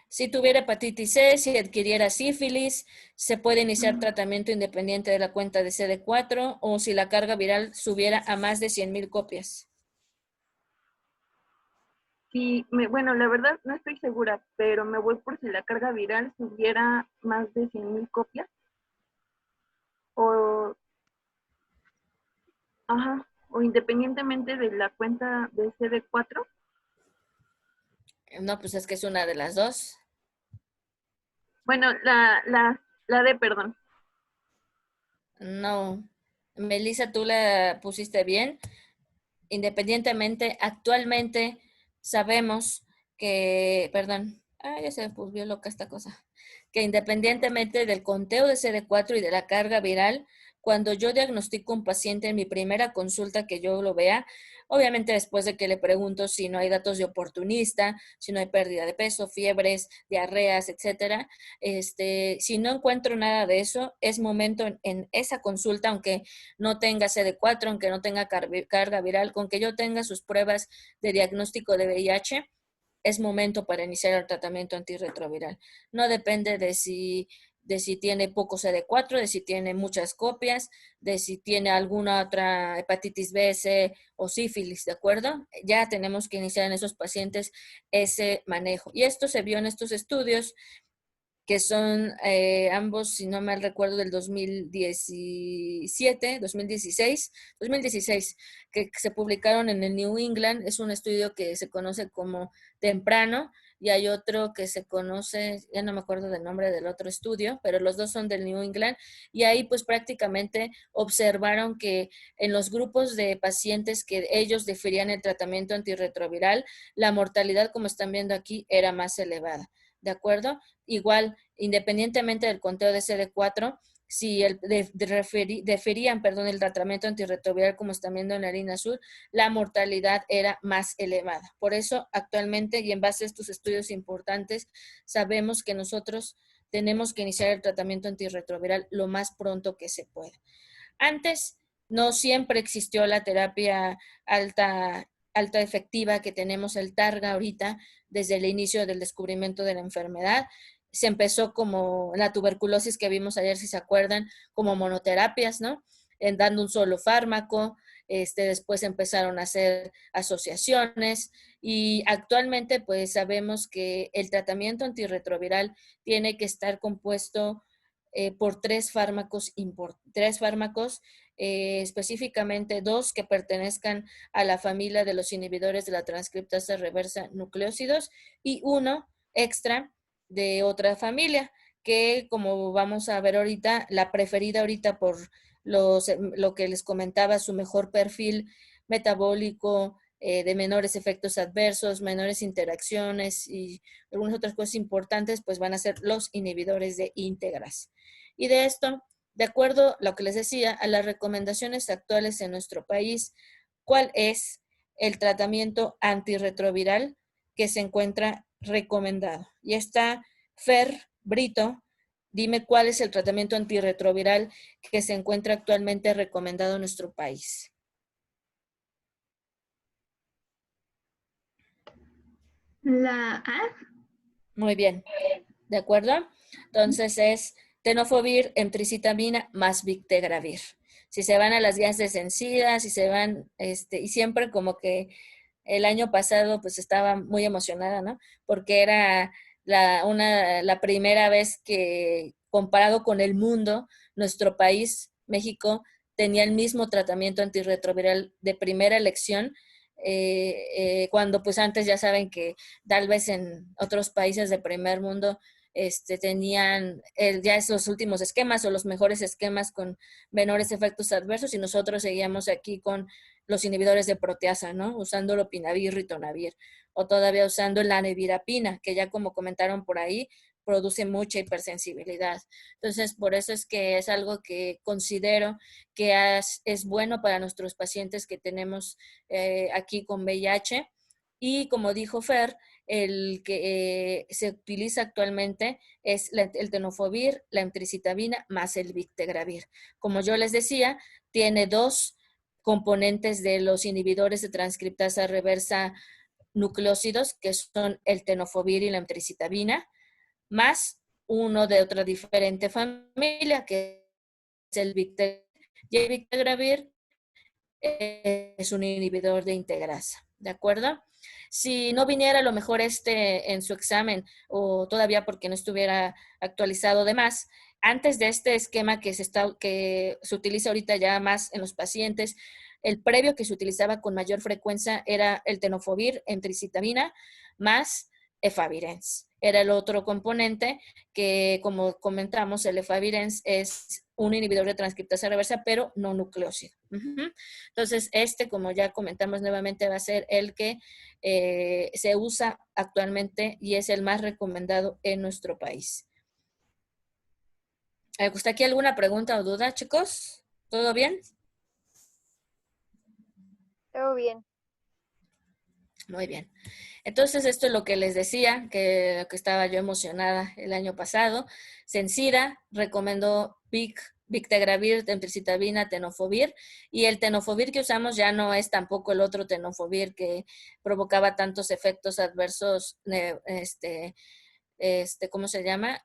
S1: Si tuviera hepatitis C, si adquiriera sífilis, se puede iniciar tratamiento independiente de la cuenta de CD4, o si la carga viral subiera a más de 100,000 copias.
S8: Sí, bueno, la verdad no estoy segura, pero me voy por si la carga viral subiera más de 100,000 copias. O... Ajá. o independientemente de la cuenta de CD4?
S1: No, pues es que es una de las dos.
S8: Bueno, la D, perdón.
S1: No, Melissa, tú la pusiste bien. Independientemente, actualmente sabemos que, perdón, ya se volvió loca esta cosa, que independientemente del conteo de CD4 y de la carga viral, cuando yo diagnostico un paciente en mi primera consulta que yo lo vea, obviamente después de que le pregunto si no hay datos de oportunista, si no hay pérdida de peso, fiebres, diarreas, etcétera, si no encuentro nada de eso, es momento en esa consulta, aunque no tenga CD4, aunque no tenga carga viral, con que yo tenga sus pruebas de diagnóstico de VIH, es momento para iniciar el tratamiento antirretroviral. No depende de si tiene poco CD4, de si tiene muchas copias, de si tiene alguna otra hepatitis B, C o sífilis, ¿de acuerdo? Ya tenemos que iniciar en esos pacientes ese manejo. Y esto se vio en estos estudios que son ambos, si no mal recuerdo, del 2016, que se publicaron en el New England. Es un estudio que se conoce como temprano, y hay otro que se conoce, ya no me acuerdo del nombre del otro estudio, pero los dos son del New England, y ahí pues prácticamente observaron que en los grupos de pacientes que ellos deferían el tratamiento antirretroviral, la mortalidad, como están viendo aquí, era más elevada. ¿De acuerdo? Igual, independientemente del conteo de CD4, si deferían el tratamiento antirretroviral, como están viendo en la línea azul, la mortalidad era más elevada. Por eso, actualmente, y en base a estos estudios importantes, sabemos que nosotros tenemos que iniciar el tratamiento antirretroviral lo más pronto que se pueda. Antes, no siempre existió la terapia alta efectiva que tenemos, el TARGA, ahorita, desde el inicio del descubrimiento de la enfermedad. Se empezó como la tuberculosis que vimos ayer, si se acuerdan, como monoterapias, ¿no? Dando un solo fármaco. Después empezaron a hacer asociaciones, y actualmente pues sabemos que el tratamiento antirretroviral tiene que estar compuesto por tres fármacos, específicamente 2 que pertenezcan a la familia de los inhibidores de la transcriptasa reversa nucleósidos, y 1 extra de otra familia, que como vamos a ver ahorita, la preferida ahorita por lo que les comentaba, su mejor perfil metabólico, de menores efectos adversos, menores interacciones y algunas otras cosas importantes, pues van a ser los inhibidores de íntegras. Y de esto, de acuerdo a lo que les decía, a las recomendaciones actuales en nuestro país, ¿cuál es el tratamiento antirretroviral que se encuentra recomendado? Y está Fer Brito. Dime cuál es el tratamiento antirretroviral que se encuentra actualmente recomendado en nuestro país.
S5: La A.
S1: Muy bien, ¿de acuerdo? Entonces es tenofovir, emtricitabina más Victegravir. Si se van a las guías de Sencida, si se van, y siempre como que el año pasado pues estaba muy emocionada, ¿no? Porque era la primera vez que, comparado con el mundo, nuestro país, México, tenía el mismo tratamiento antirretroviral de primera elección, cuando pues antes ya saben que tal vez en otros países de primer mundo tenían ya esos últimos esquemas o los mejores esquemas con menores efectos adversos, y nosotros seguíamos aquí con los inhibidores de proteasa, ¿no? Usando lopinavir, ritonavir, o todavía usando la nevirapina, que ya como comentaron por ahí, produce mucha hipersensibilidad. Entonces, por eso es que es algo que considero que es bueno para nuestros pacientes que tenemos aquí con VIH. Y como dijo Fer, el que se utiliza actualmente es el tenofovir, la emtricitabina más el Victegravir. Como yo les decía, tiene 2 componentes de los inhibidores de transcriptasa reversa nucleósidos, que son el tenofovir y la emtricitabina, más uno de otra diferente familia, que es el Victegravir. Y el Victegravir es un inhibidor de integrasa, ¿de acuerdo? Si no viniera a lo mejor en su examen, o todavía porque no estuviera actualizado de más, antes de este esquema que se utiliza ahorita ya más en los pacientes, el previo que se utilizaba con mayor frecuencia era el tenofovir, emtricitabina, más efavirenz. Era el otro componente que, como comentamos, el efavirenz es un inhibidor de transcriptasa reversa, pero no nucleócido. Entonces, como ya comentamos nuevamente, va a ser el que se usa actualmente y es el más recomendado en nuestro país. ¿Está aquí alguna pregunta o duda, chicos? ¿Todo bien?
S9: Todo bien.
S1: Muy bien. Entonces, esto es lo que les decía, que estaba yo emocionada el año pasado. Censira recomendó Bictegravir, emtricitabina, tenofovir, y el tenofovir que usamos ya no es tampoco el otro tenofovir que provocaba tantos efectos adversos, ¿cómo se llama?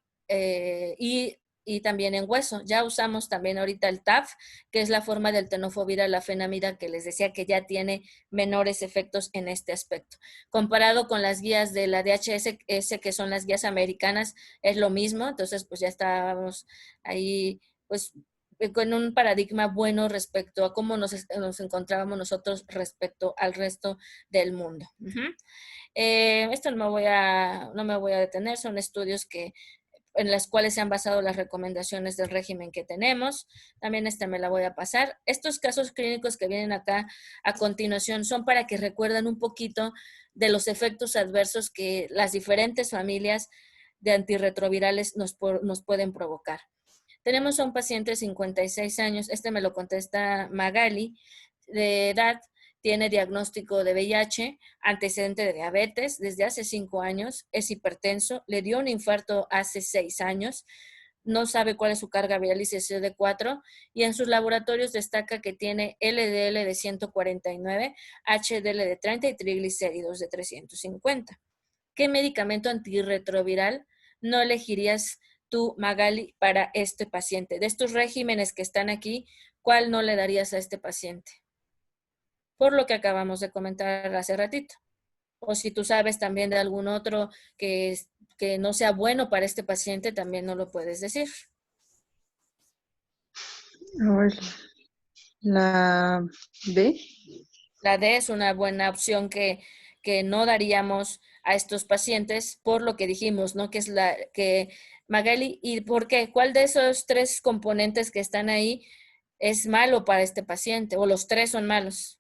S1: Y también en hueso. Ya usamos también ahorita el TAF, que es la forma del tenofovir a la fenamida que les decía que ya tiene menores efectos en este aspecto. Comparado con las guías de la DHS, que son las guías americanas, es lo mismo. Entonces, pues ya estábamos ahí, pues, con un paradigma bueno respecto a cómo nos encontrábamos nosotros respecto al resto del mundo. Esto no me voy a detener, son estudios en las cuales se han basado las recomendaciones del régimen que tenemos. También me la voy a pasar. Estos casos clínicos que vienen acá a continuación son para que recuerden un poquito de los efectos adversos que las diferentes familias de antirretrovirales nos pueden provocar. Tenemos a un paciente de 56 años, me lo contesta Magali, de edad, tiene diagnóstico de VIH, antecedente de diabetes desde hace 5 años, es hipertenso, le dio un infarto hace 6 años, no sabe cuál es su carga viral y CD4, y en sus laboratorios destaca que tiene LDL de 149, HDL de 30 y triglicéridos de 350. ¿Qué medicamento antirretroviral no elegirías tú, Magali, para este paciente? De estos regímenes que están aquí, ¿cuál no le darías a este paciente? Por lo que acabamos de comentar hace ratito. O si tú sabes también de algún otro que no sea bueno para este paciente, también no lo puedes decir.
S3: A ver, la D.
S1: La D es una buena opción que no daríamos a estos pacientes por lo que dijimos, ¿no? Magali, ¿y por qué? ¿Cuál de esos 3 componentes que están ahí es malo para este paciente? ¿O los 3 son malos?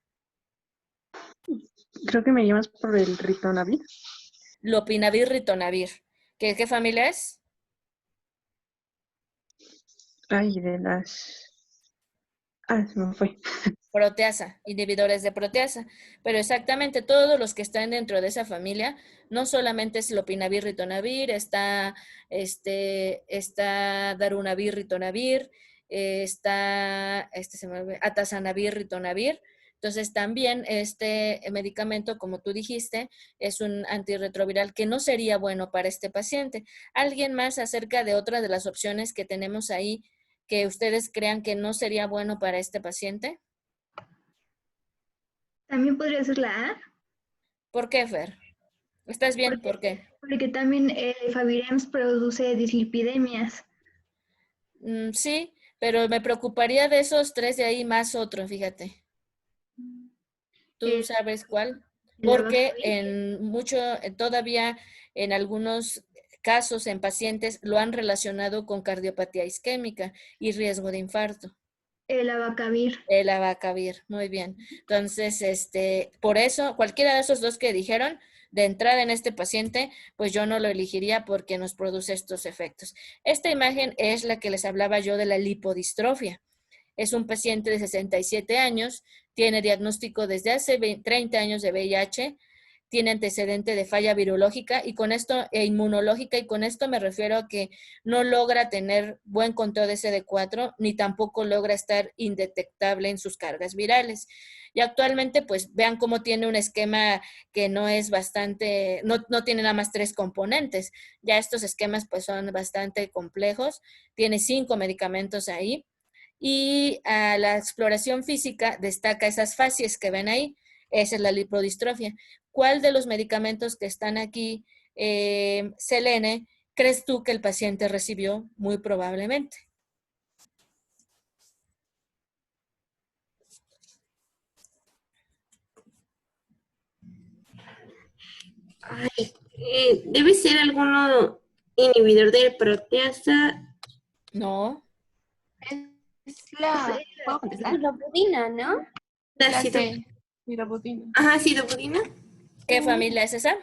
S3: Creo que me llamas por el ritonavir.
S1: Lopinavir, ritonavir. ¿Qué familia es?
S3: Ay, de las... se me fue.
S1: Proteasa, inhibidores de proteasa. Pero exactamente todos los que están dentro de esa familia, no solamente es lopinavir, ritonavir, está darunavir, ritonavir, está atazanavir, ritonavir. Entonces también este medicamento, como tú dijiste, es un antirretroviral que no sería bueno para este paciente. ¿Alguien más acerca de otra de las opciones que tenemos ahí que ustedes crean que no sería bueno para este paciente?
S5: También podría ser la A.
S1: ¿Por qué, Fer? ¿Estás bien? ¿Por qué?
S5: Porque también Favirems produce dislipidemias.
S1: Sí, pero me preocuparía de esos 3 de ahí más otro, fíjate. ¿Tú sabes cuál? Porque todavía en algunos casos en pacientes lo han relacionado con cardiopatía isquémica y riesgo de infarto.
S5: El abacavir.
S1: El abacavir, muy bien. Entonces, por eso, cualquiera de esos 2 que dijeron, de entrada en este paciente, pues yo no lo elegiría porque nos produce estos efectos. Esta imagen es la que les hablaba yo de la lipodistrofia. Es un paciente de 67 años, tiene diagnóstico desde hace 30 años de VIH, tiene antecedente de falla virológica e inmunológica, y con esto me refiero a que no logra tener buen conteo de CD4, ni tampoco logra estar indetectable en sus cargas virales. Y actualmente, pues vean cómo tiene un esquema que no es bastante, no tiene nada más 3 componentes. Ya estos esquemas pues son bastante complejos, tiene 5 medicamentos ahí. Y a la exploración física destaca esas facies que ven ahí, esa es la lipodistrofia. ¿Cuál de los medicamentos que están aquí, Selene, crees tú que el paciente recibió? Muy probablemente.
S6: Ay, debe ser alguno inhibidor de proteasa.
S1: No,
S9: Es la... ¿Puedo contestar?
S6: Sidobudina, ¿no? La
S9: La
S6: cido-
S9: C, sidobudina.
S6: Ajá, sidobudina.
S1: ¿qué familia es esa?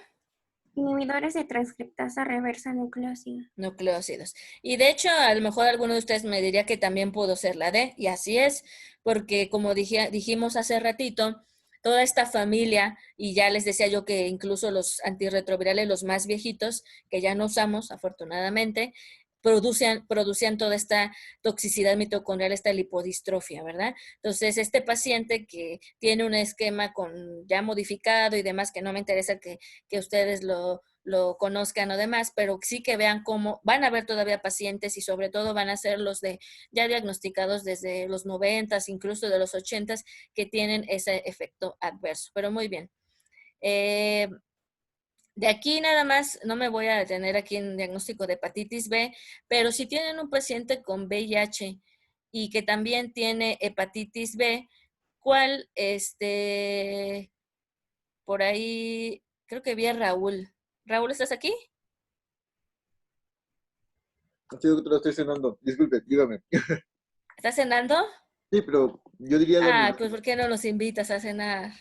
S6: Inhibidores de transcriptasa reversa nucleósida.
S1: Nucleócidos. Y de hecho, a lo mejor alguno de ustedes me diría que también pudo ser la D, y así es, porque como dijimos hace ratito, toda esta familia, y ya les decía yo que incluso los antirretrovirales, los más viejitos, que ya no usamos, afortunadamente, producían toda esta toxicidad mitocondrial, esta lipodistrofia, ¿verdad? Entonces, este paciente que tiene un esquema ya modificado y demás, que no me interesa que ustedes lo conozcan o demás, pero sí que vean cómo van a haber todavía pacientes y sobre todo van a ser los de ya diagnosticados desde los 90s, incluso de los 80s, que tienen ese efecto adverso. Pero muy bien. De aquí nada más, no me voy a detener aquí en diagnóstico de hepatitis B, pero si tienen un paciente con VIH y que también tiene hepatitis B, ¿cuál, por ahí, creo que vi a Raúl. Raúl, ¿estás aquí?
S10: Sí, doctora, estoy cenando. Disculpe, dígame.
S1: ¿Estás cenando?
S10: Sí, pero yo diría la
S1: Ah, pues ¿por qué no los invitas a cenar?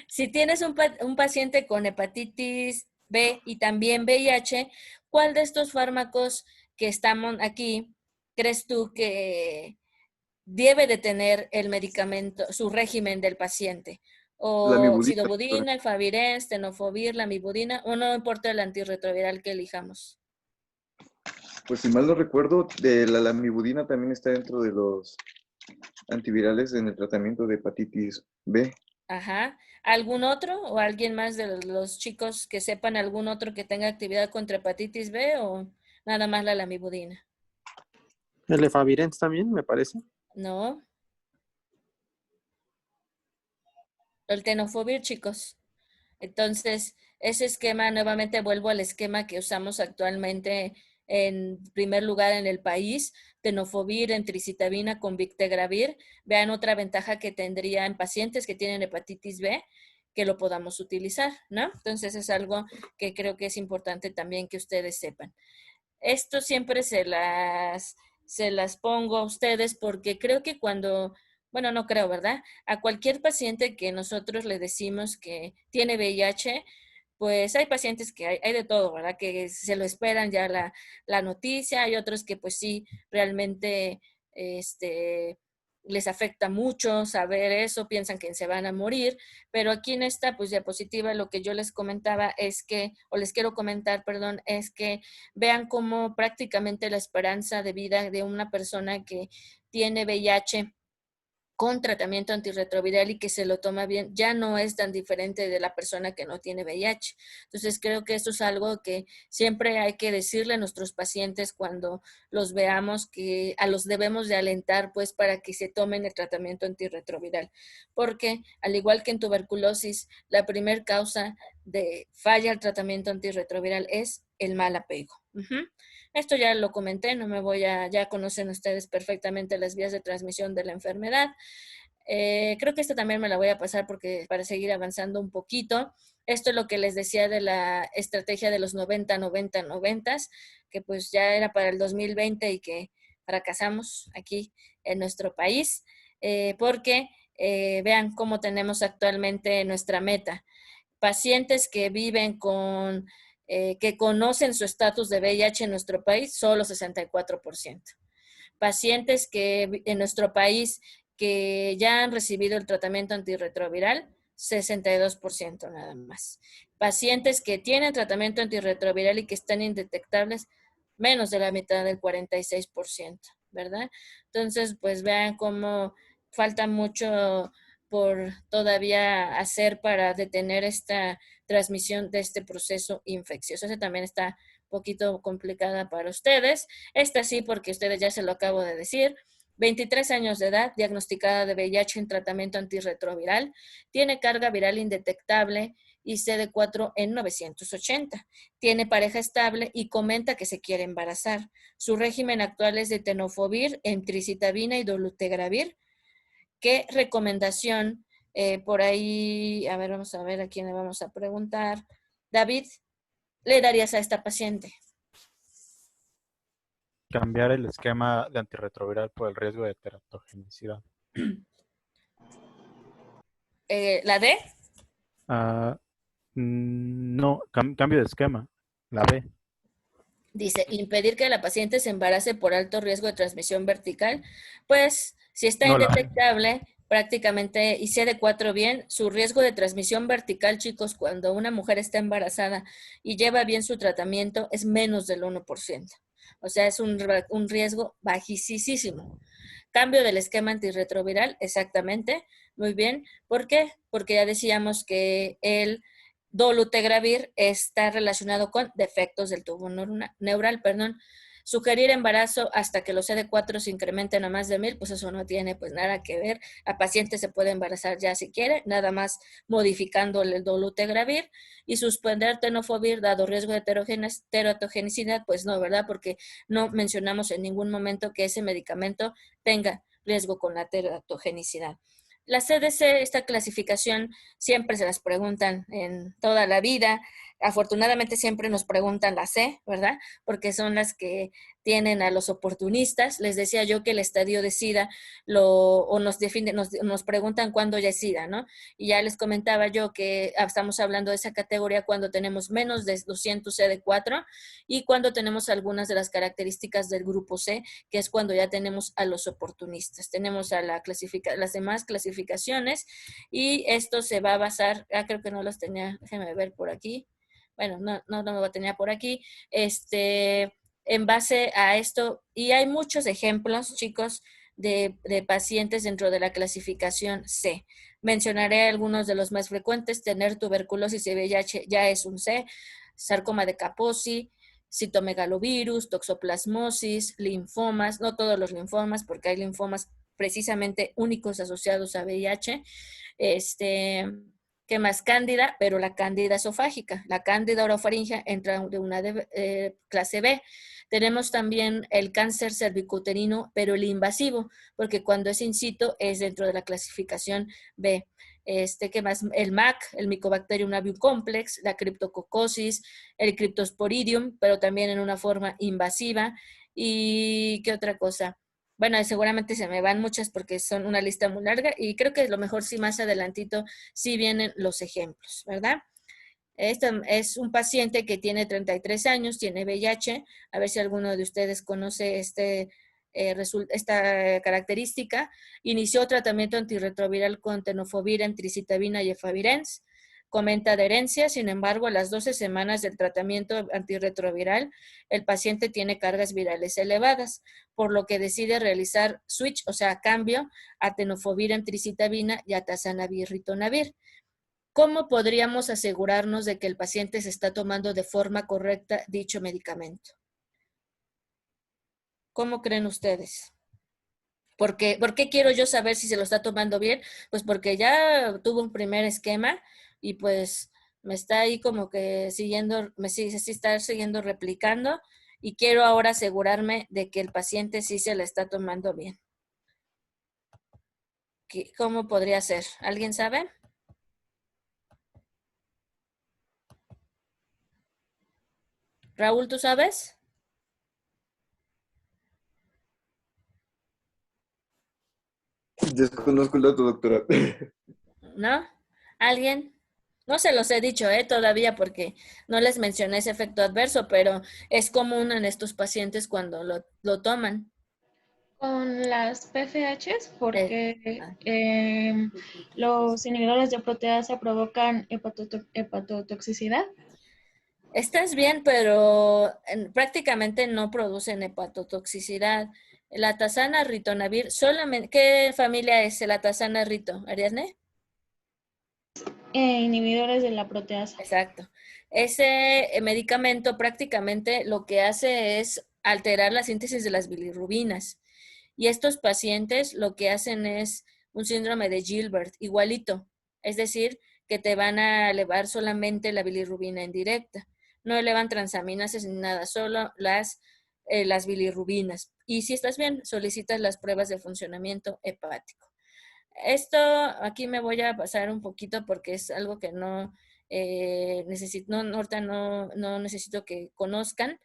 S1: Si tienes un paciente con hepatitis B y también VIH, ¿cuál de estos fármacos que estamos aquí crees tú que debe de tener el medicamento, su régimen del paciente?
S10: La
S1: O
S10: mibudina, doctora.
S1: sidobudina, efavirenz, tenofovir, la mibudina, o no importa el antirretroviral que elijamos.
S10: Pues si mal no recuerdo, la lamivudina también está dentro de los antivirales en el tratamiento de hepatitis B.
S1: Ajá. ¿Algún otro o alguien más de los chicos que sepan algún otro que tenga actividad contra hepatitis B o nada más la lamivudina?
S7: El efavirenz también, me parece.
S1: No. El tenofovir, chicos. Entonces, ese esquema, nuevamente vuelvo al esquema que usamos actualmente en primer lugar en el país, tenofovir, entricitabina con victegravir. Vean otra ventaja que tendría en pacientes que tienen hepatitis B, que lo podamos utilizar, ¿no? Entonces, es algo que creo que es importante también que ustedes sepan. Esto siempre se las pongo a ustedes porque creo que bueno, no creo, ¿verdad? A cualquier paciente que nosotros le decimos que tiene VIH, pues hay pacientes que hay de todo, ¿verdad? Que se lo esperan ya la noticia, hay otros que pues sí, realmente les afecta mucho saber eso, piensan que se van a morir, pero aquí en esta pues diapositiva lo que yo les comentaba es que, o les quiero comentar, perdón, es que vean cómo prácticamente la esperanza de vida de una persona que tiene VIH con tratamiento antirretroviral y que se lo toma bien, ya no es tan diferente de la persona que no tiene VIH. Entonces, creo que esto es algo que siempre hay que decirle a nuestros pacientes cuando los veamos, que a los debemos de alentar, pues, para que se tomen el tratamiento antirretroviral. Porque, al igual que en tuberculosis, la primer causa de falla al tratamiento antirretroviral es el mal apego. Esto ya lo comenté, ya conocen ustedes perfectamente las vías de transmisión de la enfermedad. Creo que esta también me la voy a pasar porque para seguir avanzando un poquito. Esto es lo que les decía de la estrategia de los 90-90-90, que pues ya era para el 2020 y que fracasamos aquí en nuestro país, porque vean cómo tenemos actualmente nuestra meta. Pacientes que viven que conocen su estatus de VIH en nuestro país, solo 64%. Pacientes que en nuestro país que ya han recibido el tratamiento antirretroviral, 62% nada más. Pacientes que tienen tratamiento antirretroviral y que están indetectables, menos de la mitad del 46%, ¿verdad? Entonces, pues vean cómo falta mucho por todavía hacer para detener esta transmisión de este proceso infeccioso. Esa también está un poquito complicada para ustedes. Esta sí, porque ustedes ya se lo acabo de decir. 23 años de edad, diagnosticada de VIH en tratamiento antirretroviral, tiene carga viral indetectable y CD4 en 980. Tiene pareja estable y comenta que se quiere embarazar. Su régimen actual es de tenofovir, entricitabina y dolutegravir. ¿Qué recomendación Por ahí, a ver, vamos a ver a quién le vamos a preguntar. David, ¿le darías a esta paciente?
S4: Cambiar el esquema de antirretroviral por el riesgo de teratogenicidad.
S1: ¿La D?
S4: No, cambio de esquema. La B.
S1: Dice, impedir que la paciente se embarace por alto riesgo de transmisión vertical. Pues, si está
S4: No, la-
S1: indetectable, prácticamente, y CD4 bien, su riesgo de transmisión vertical, chicos, cuando una mujer está embarazada y lleva bien su tratamiento, es menos del 1%. O sea, es un riesgo bajísimo. Cambio del esquema antirretroviral, exactamente. Muy bien. ¿Por qué? Porque ya decíamos que el dolutegravir está relacionado con defectos del tubo neural, Sugerir embarazo hasta que los CD4 se incrementen a más de 1000, pues eso no tiene pues nada que ver. La paciente se puede embarazar ya si quiere, nada más modificando el dolutegravir, y suspender tenofovir dado riesgo de teratogenicidad, pues no, ¿verdad? Porque no mencionamos en ningún momento que ese medicamento tenga riesgo con la teratogenicidad. La CDC, esta clasificación, siempre se las preguntan en toda la vida. Afortunadamente siempre nos preguntan la C, ¿verdad? Porque son las que tienen a los oportunistas. Les decía yo que el estadio de SIDA nos preguntan cuándo ya es SIDA, ¿no? Y ya les comentaba yo que estamos hablando de esa categoría cuando tenemos menos de 200 CD4 y cuando tenemos algunas de las características del grupo C, que es cuando ya tenemos a los oportunistas. Tenemos a las demás clasificaciones y esto se va a basar, creo que no los tenía, déjenme ver por aquí. Bueno, no me lo tenía por aquí. En base a esto, y hay muchos ejemplos, chicos, de pacientes dentro de la clasificación C. Mencionaré algunos de los más frecuentes. Tener tuberculosis y VIH ya es un C. Sarcoma de Kaposi, citomegalovirus, toxoplasmosis, linfomas, no todos los linfomas, porque hay linfomas precisamente únicos asociados a VIH. ¿Qué más? Cándida, pero la cándida esofágica. La cándida orofaringea entra de una clase B. Tenemos también el cáncer cervicuterino, pero el invasivo, porque cuando es in situ es dentro de la clasificación B. ¿Qué más? El MAC, el Mycobacterium avium complex, la criptococosis, el cryptosporidium, pero también en una forma invasiva. ¿Y qué otra cosa? Bueno, seguramente se me van muchas porque son una lista muy larga y creo que es lo mejor si más adelantito sí vienen los ejemplos, ¿verdad? Este es un paciente que tiene 33 años, tiene VIH. A ver si alguno de ustedes conoce esta característica. Inició tratamiento antirretroviral con tenofovir, emtricitabina y efavirenz. Comenta adherencia, sin embargo, a las 12 semanas del tratamiento antirretroviral, el paciente tiene cargas virales elevadas, por lo que decide realizar switch, o sea, cambio a tenofovir, emtricitabina y a tazanavir, ritonavir. ¿Cómo podríamos asegurarnos de que el paciente se está tomando de forma correcta dicho medicamento? ¿Cómo creen ustedes? ¿Por qué quiero yo saber si se lo está tomando bien? Pues porque ya tuvo un primer esquema y pues me está ahí como que siguiendo, está siguiendo replicando y quiero ahora asegurarme de que el paciente sí se la está tomando bien. ¿Cómo podría ser? ¿Alguien sabe? Raúl, ¿tú sabes?
S10: Desconozco el dato, doctora.
S1: ¿No? ¿Alguien? No se los he dicho todavía porque no les mencioné ese efecto adverso, pero es común en estos pacientes cuando lo toman.
S9: Con las PFHs, porque los inhibidores de proteasa provocan hepatotoxicidad.
S1: Estás bien, pero prácticamente no producen hepatotoxicidad. La tazana ritonavir, solamente, ¿qué familia es la tazana rito, Ariadne?
S9: Inhibidores de la proteasa.
S1: Exacto. Ese medicamento prácticamente lo que hace es alterar la síntesis de las bilirrubinas. Y estos pacientes lo que hacen es un síndrome de Gilbert, igualito. Es decir, que te van a elevar solamente la bilirrubina indirecta. No elevan transaminases ni nada, solo las bilirrubinas. Y si estás bien, solicitas las pruebas de funcionamiento hepático. Esto aquí me voy a pasar un poquito porque es algo que no necesito, ahorita no necesito que conozcan.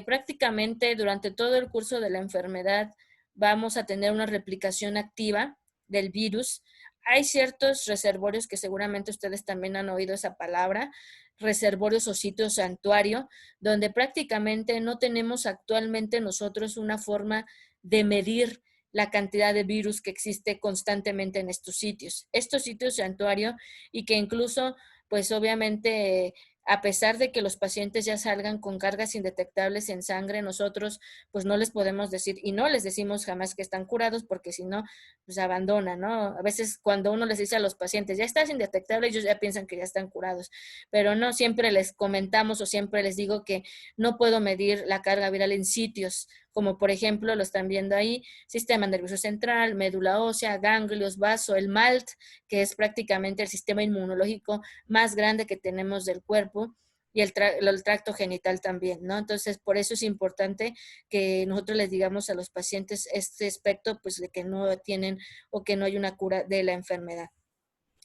S1: Prácticamente durante todo el curso de la enfermedad vamos a tener una replicación activa del virus. Hay ciertos reservorios que seguramente ustedes también han oído esa palabra, reservorios o sitios santuario, donde prácticamente no tenemos actualmente nosotros una forma de medir la cantidad de virus que existe constantemente en estos sitios. Estos sitios santuario y que incluso, pues obviamente, a pesar de que los pacientes ya salgan con cargas indetectables en sangre, nosotros pues no les podemos decir y no les decimos jamás que están curados porque si no, pues abandonan, ¿no? A veces cuando uno les dice a los pacientes, ya estás indetectable, ellos ya piensan que ya están curados, pero no siempre les comentamos o siempre les digo que no puedo medir la carga viral en sitios como por ejemplo, lo están viendo ahí, sistema nervioso central, médula ósea, ganglios, vaso, el MALT, que es prácticamente el sistema inmunológico más grande que tenemos del cuerpo, y el tracto genital también, ¿no? Entonces, por eso es importante que nosotros les digamos a los pacientes este aspecto, pues de que no tienen o que no hay una cura de la enfermedad.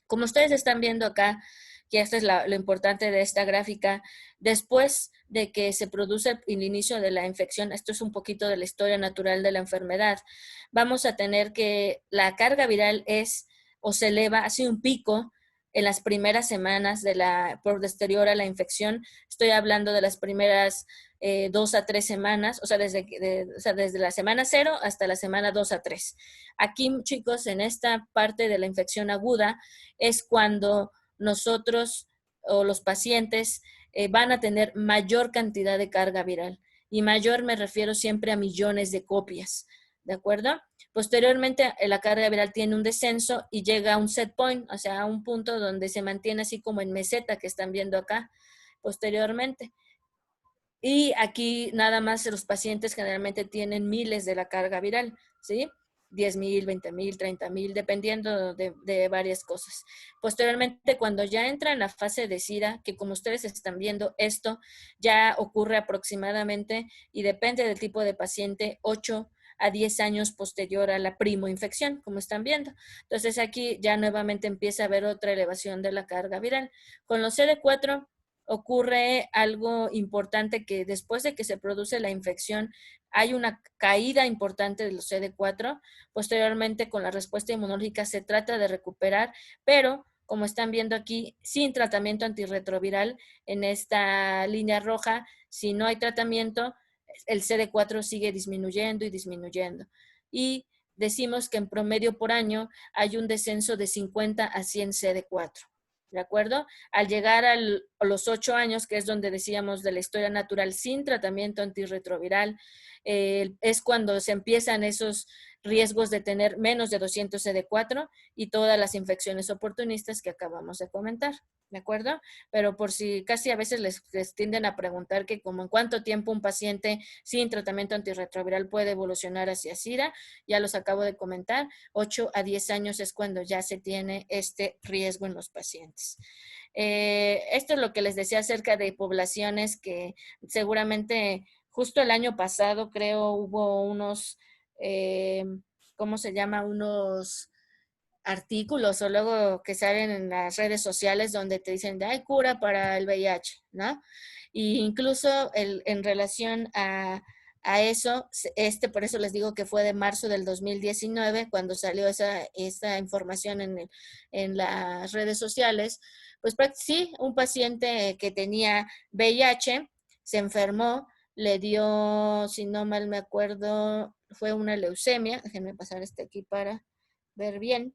S1: Como ustedes están viendo acá, que esto es lo importante de esta gráfica, después de que se produce el inicio de la infección, esto es un poquito de la historia natural de la enfermedad, vamos a tener que la carga viral es o se eleva, hace un pico en las primeras semanas de posterior a la infección. Estoy hablando de las primeras 2 a 3 semanas, o sea, desde la semana 0 hasta la semana 2 a 3. Aquí, chicos, en esta parte de la infección aguda es cuando nosotros o los pacientes van a tener mayor cantidad de carga viral. Y mayor me refiero siempre a millones de copias, ¿de acuerdo? Posteriormente, la carga viral tiene un descenso y llega a un set point, o sea, a un punto donde se mantiene así como en meseta que están viendo acá, posteriormente. Y aquí nada más los pacientes generalmente tienen miles de la carga viral, ¿sí? 10,000, 20,000, 30,000, dependiendo de varias cosas. Posteriormente, cuando ya entra en la fase de SIDA, que como ustedes están viendo, esto ya ocurre aproximadamente, y depende del tipo de paciente, 8 a 10 años posterior a la primoinfección, como están viendo. Entonces aquí ya nuevamente empieza a haber otra elevación de la carga viral. Con los CD4 ocurre algo importante, que después de que se produce la infección hay una caída importante de los CD4. Posteriormente, con la respuesta inmunológica se trata de recuperar, pero como están viendo aquí, sin tratamiento antirretroviral en esta línea roja, si no hay tratamiento, el CD4 sigue disminuyendo y disminuyendo. Y decimos que en promedio por año hay un descenso de 50 a 100 CD4. ¿De acuerdo? Al llegar a los 8 años, que es donde decíamos de la historia natural sin tratamiento antirretroviral, es cuando se empiezan esos riesgos de tener menos de 200 CD4 y todas las infecciones oportunistas que acabamos de comentar. ¿De acuerdo? Pero por si casi a veces les tienden a preguntar que como en cuánto tiempo un paciente sin tratamiento antirretroviral puede evolucionar hacia SIDA, ya los acabo de comentar, 8 a 10 años es cuando ya se tiene este riesgo en los pacientes. Esto es lo que les decía acerca de poblaciones que seguramente justo el año pasado creo hubo unos, ¿cómo se llama? Unos artículos o luego que salen en las redes sociales donde te dicen hay cura para el VIH, ¿no? Y incluso en relación a eso, por eso les digo que fue de marzo del 2019 cuando salió esa información en las redes sociales, pues sí, un paciente que tenía VIH se enfermó, le dio, si no mal me acuerdo, fue una leucemia, déjenme pasar aquí para ver bien.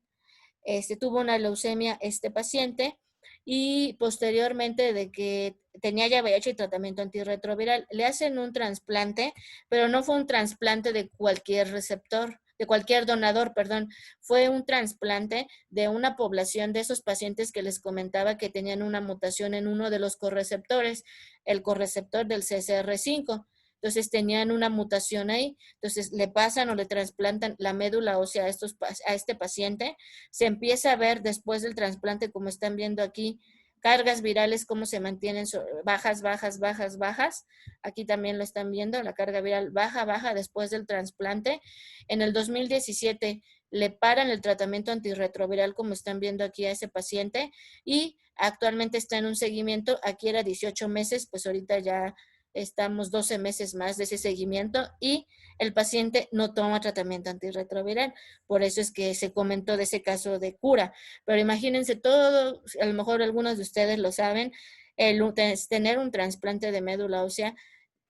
S1: Tuvo una leucemia este paciente y posteriormente de que tenía ya VIH y tratamiento antirretroviral, le hacen un trasplante, pero no fue un trasplante de cualquier receptor, de cualquier donador, perdón, fue un trasplante de una población de esos pacientes que les comentaba que tenían una mutación en uno de los correceptores, el correceptor del CCR5. Entonces tenían una mutación ahí, entonces le pasan o le trasplantan la médula ósea a este paciente, se empieza a ver después del trasplante, como están viendo aquí, cargas virales, cómo se mantienen bajas, bajas, bajas, bajas. Aquí también lo están viendo, la carga viral baja, baja después del trasplante. En el 2017 le paran el tratamiento antirretroviral, como están viendo aquí a ese paciente, y actualmente está en un seguimiento. Aquí era 18 meses, pues ahorita ya estamos 12 meses más de ese seguimiento y el paciente no toma tratamiento antirretroviral. Por eso es que se comentó de ese caso de cura. Pero imagínense todo, a lo mejor algunos de ustedes lo saben, tener un trasplante de médula ósea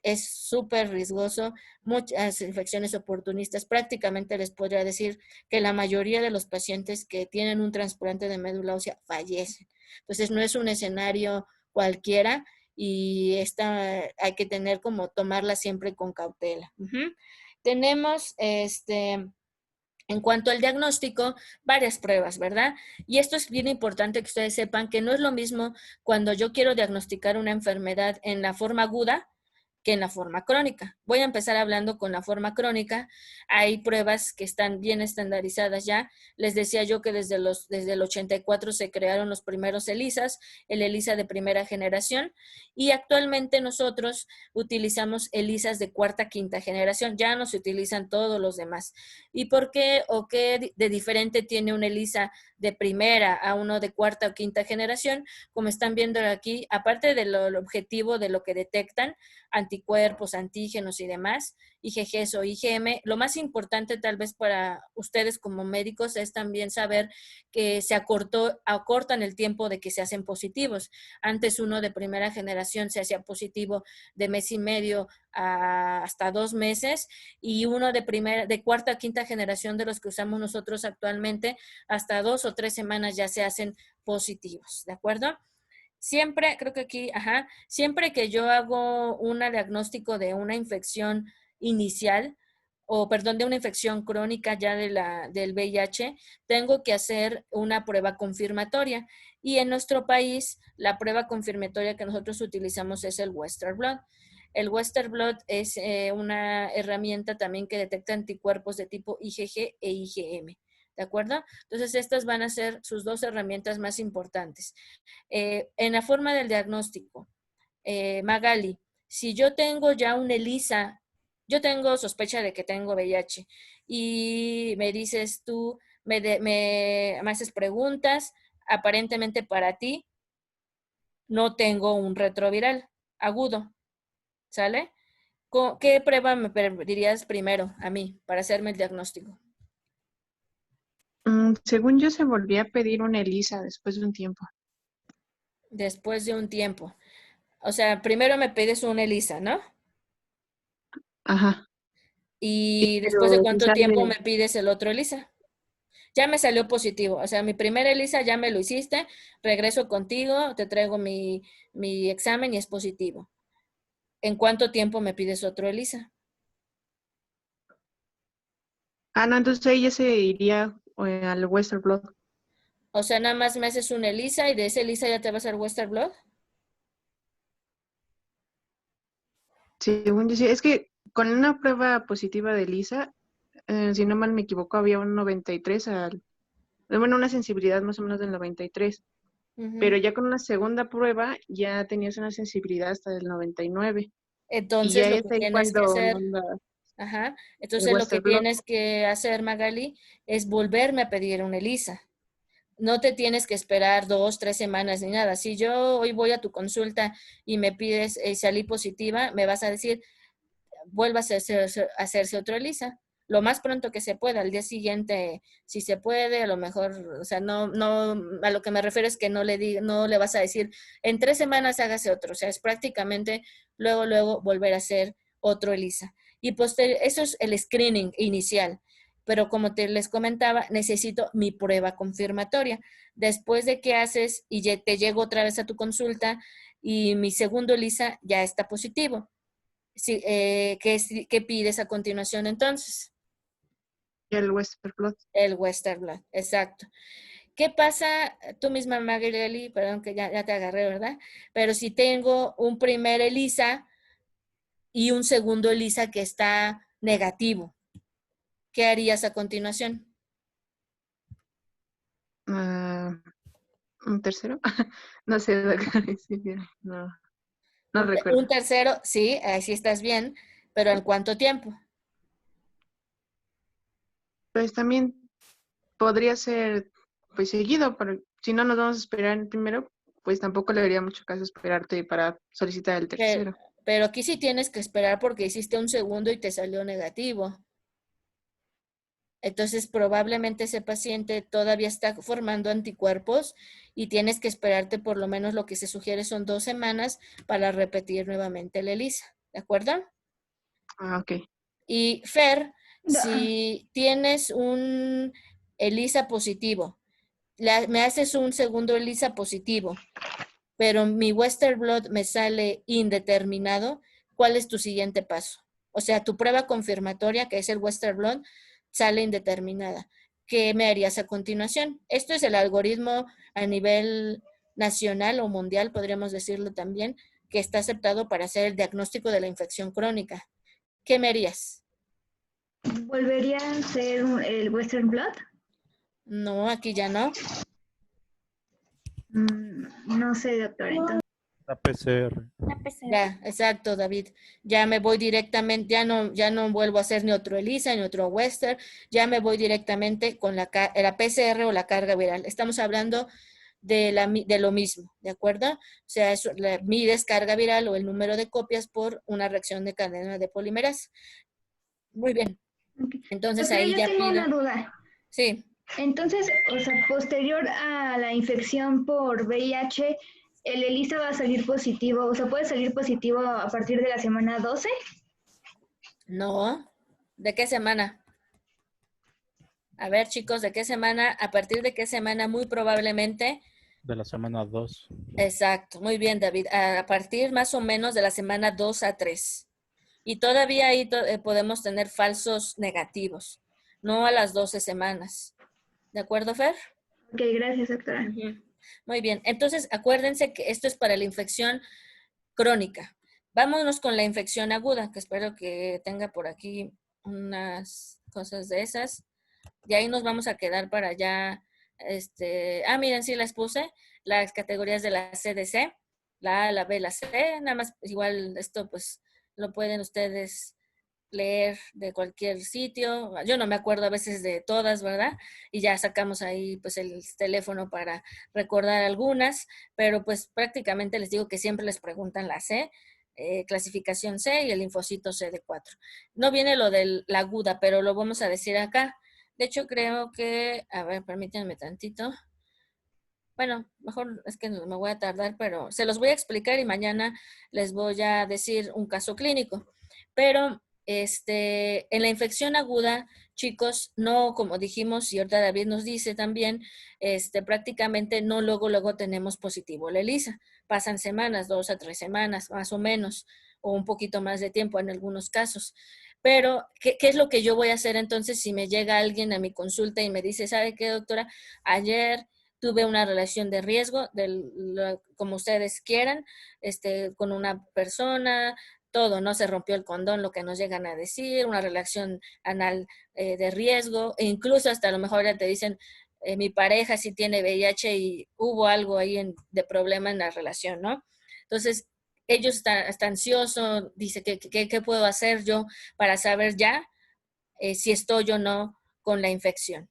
S1: es súper riesgoso, muchas infecciones oportunistas. Prácticamente les podría decir que la mayoría de los pacientes que tienen un trasplante de médula ósea fallecen. Entonces no es un escenario cualquiera y hay que tener como tomarla siempre con cautela. Tenemos en cuanto al diagnóstico, varias pruebas, ¿verdad? Y esto es bien importante que ustedes sepan que no es lo mismo cuando yo quiero diagnosticar una enfermedad en la forma aguda que en la forma crónica. Voy a empezar hablando con la forma crónica. Hay pruebas que están bien estandarizadas ya. Les decía yo que desde el 84 se crearon los primeros ELISAs, el ELISA de primera generación, y actualmente nosotros utilizamos ELISAs de cuarta, quinta generación. Ya no se utilizan todos los demás. ¿Y por qué o qué de diferente tiene un ELISA de primera a uno de cuarta o quinta generación? Como están viendo aquí, aparte del objetivo de lo que detectan, anticuerpos, antígenos y demás, IgGs o IgM, lo más importante tal vez para ustedes como médicos es también saber que acortan el tiempo de que se hacen positivos. Antes uno de primera generación se hacía positivo de mes y medio hasta 2 meses, y uno de cuarta o quinta generación de los que usamos nosotros actualmente, hasta 2 o 3 semanas ya se hacen positivos, ¿de acuerdo? Siempre, creo que aquí, siempre que yo hago un diagnóstico de una infección inicial, de una infección crónica ya del VIH, tengo que hacer una prueba confirmatoria. Y en nuestro país, la prueba confirmatoria que nosotros utilizamos es el Western Blot. El Western Blot es una herramienta también que detecta anticuerpos de tipo IgG e IgM. ¿De acuerdo? Entonces, estas van a ser sus 2 herramientas más importantes. En la forma del diagnóstico, Magali, si yo tengo ya un ELISA, yo tengo sospecha de que tengo VIH y me dices tú, me haces preguntas, aparentemente para ti no tengo un retroviral agudo, ¿sale? ¿Qué prueba me dirías primero a mí para hacerme el diagnóstico?
S3: Según yo, se volvía a pedir una ELISA después de un tiempo.
S1: Después de un tiempo. O sea, primero me pides un ELISA, ¿no?
S3: Ajá.
S1: Y después de
S3: Pero si
S1: cuánto tiempo
S3: sale,
S1: me pides el otro ELISA. Ya me salió positivo. O sea, mi primer ELISA ya me lo hiciste, regreso contigo, te traigo mi examen y es positivo. ¿En cuánto tiempo me pides otro ELISA?
S3: no, entonces ella se iría al Western Blot.
S1: O sea, nada más me haces un ELISA y de ese ELISA ya te vas al Western Blot.
S3: Según yo, sí, es que con una prueba positiva de ELISA, si no mal me equivoco, había un 93 bueno, una sensibilidad más o menos del 93. Pero ya con una segunda prueba ya tenías una sensibilidad hasta del 99. Y
S1: Entonces
S3: ya
S1: lo
S3: es
S1: que
S3: ahí
S1: tienes que
S3: cuando
S1: hacer,
S3: mandas el
S1: entonces lo que
S3: Western Blot.
S1: tienes que hacer, Magali, es volverme a pedir un ELISA. No te tienes que esperar 2, 3 semanas ni nada. Si yo hoy voy a tu consulta y me pides salí positiva, me vas a decir, vuelva a hacerse otro ELISA. Lo más pronto que se pueda, al día siguiente, si se puede, a lo mejor, o sea, no, a lo que me refiero es que no le vas a decir, en 3 semanas hágase otro. O sea, es prácticamente luego volver a hacer otro ELISA. Y eso es el screening inicial. Pero como les comentaba, necesito mi prueba confirmatoria. Después de que haces y te llego otra vez a tu consulta y mi segundo ELISA ya está positivo. Sí, ¿qué pides a continuación entonces?
S3: El Western Blot.
S1: El Western Blot, exacto. ¿Qué pasa? Tú misma, Magali, perdón que ya te agarré, ¿verdad? Pero si tengo un primer ELISA y un segundo ELISA que está negativo, ¿qué harías a continuación?
S3: ¿Un tercero? No sé, doctora. Sí, no recuerdo.
S1: Un tercero, sí, ahí sí estás bien, pero ¿en cuánto tiempo?
S3: Pues también podría ser pues seguido, pero si no nos vamos a esperar el primero, pues tampoco le daría mucho caso esperarte para solicitar el tercero.
S1: Pero aquí sí tienes que esperar porque hiciste un segundo y te salió negativo. Entonces, probablemente ese paciente todavía está formando anticuerpos y tienes que esperarte por lo menos lo que se sugiere son 2 semanas para repetir nuevamente el ELISA. ¿De acuerdo?
S3: Ah, ok.
S1: Y Fer, si tienes un ELISA positivo, me haces un segundo ELISA positivo, pero mi Western blot me sale indeterminado, ¿cuál es tu siguiente paso? O sea, tu prueba confirmatoria, que es el Western blot, sale indeterminada. ¿Qué me harías a continuación? Esto es el algoritmo a nivel nacional o mundial, podríamos decirlo también, que está aceptado para hacer el diagnóstico de la infección crónica. ¿Qué me harías?
S5: ¿Volvería a ser el Western blot?
S1: No, aquí ya no.
S5: No sé, doctora. Entonces...
S4: La PCR.
S1: Ya, exacto, David. Ya me voy directamente, ya no vuelvo a hacer ni otro ELISA, ni otro Western, ya me voy directamente con la PCR o la carga viral. Estamos hablando de lo mismo, ¿de acuerdo? O sea, mi descarga viral o el número de copias por una reacción de cadena de polimerasa. Muy bien. Entonces
S5: Doctora,
S1: ahí
S5: yo
S1: ya
S5: tengo
S1: pido.
S5: una duda.
S1: Sí.
S5: Entonces, o sea, posterior a la infección por VIH, ¿el ELISA va a salir positivo? O sea, ¿puede salir positivo a partir de la semana 12?
S1: No. ¿De qué semana? A ver, chicos, ¿de qué semana? ¿A partir de qué semana? Muy probablemente.
S4: De la semana 2.
S1: Exacto. Muy bien, David. A partir más o menos de la semana 2 a 3. Y todavía ahí podemos tener falsos negativos. No a las 12 semanas. ¿De acuerdo, Fer?
S5: Ok, gracias, doctora.
S1: Muy bien. Entonces, acuérdense que esto es para la infección crónica. Vámonos con la infección aguda, que espero que tenga por aquí unas cosas de esas. Y ahí nos vamos a quedar para ya, miren, sí las puse, las categorías de la CDC, la A, la B, la C, nada más, igual esto pues lo pueden ustedes leer de cualquier sitio. Yo no me acuerdo a veces de todas, ¿verdad? Y ya sacamos ahí pues el teléfono para recordar algunas, pero pues prácticamente les digo que siempre les preguntan la C, clasificación C y el linfocito CD4. No viene lo de la aguda, pero lo vamos a decir acá. De hecho, creo que, a ver, permítanme tantito. Bueno, mejor es que me voy a tardar, pero se los voy a explicar y mañana les voy a decir un caso clínico. Pero en la infección aguda, chicos, no, como dijimos, y ahorita David nos dice también, prácticamente no luego tenemos positivo la ELISA. Pasan semanas, 2 a 3 semanas, más o menos, o un poquito más de tiempo en algunos casos. Pero, ¿qué es lo que yo voy a hacer entonces si me llega alguien a mi consulta y me dice, ¿sabe qué, doctora? Ayer tuve una relación de riesgo, como ustedes quieran, con una persona, todo, ¿no? Se rompió el condón, lo que nos llegan a decir, una relación anal de riesgo, e incluso hasta a lo mejor ya te dicen, mi pareja sí tiene VIH y hubo algo ahí de problema en la relación, ¿no? Entonces, ellos están ansiosos, dice, ¿qué puedo hacer yo para saber ya si estoy o no con la infección?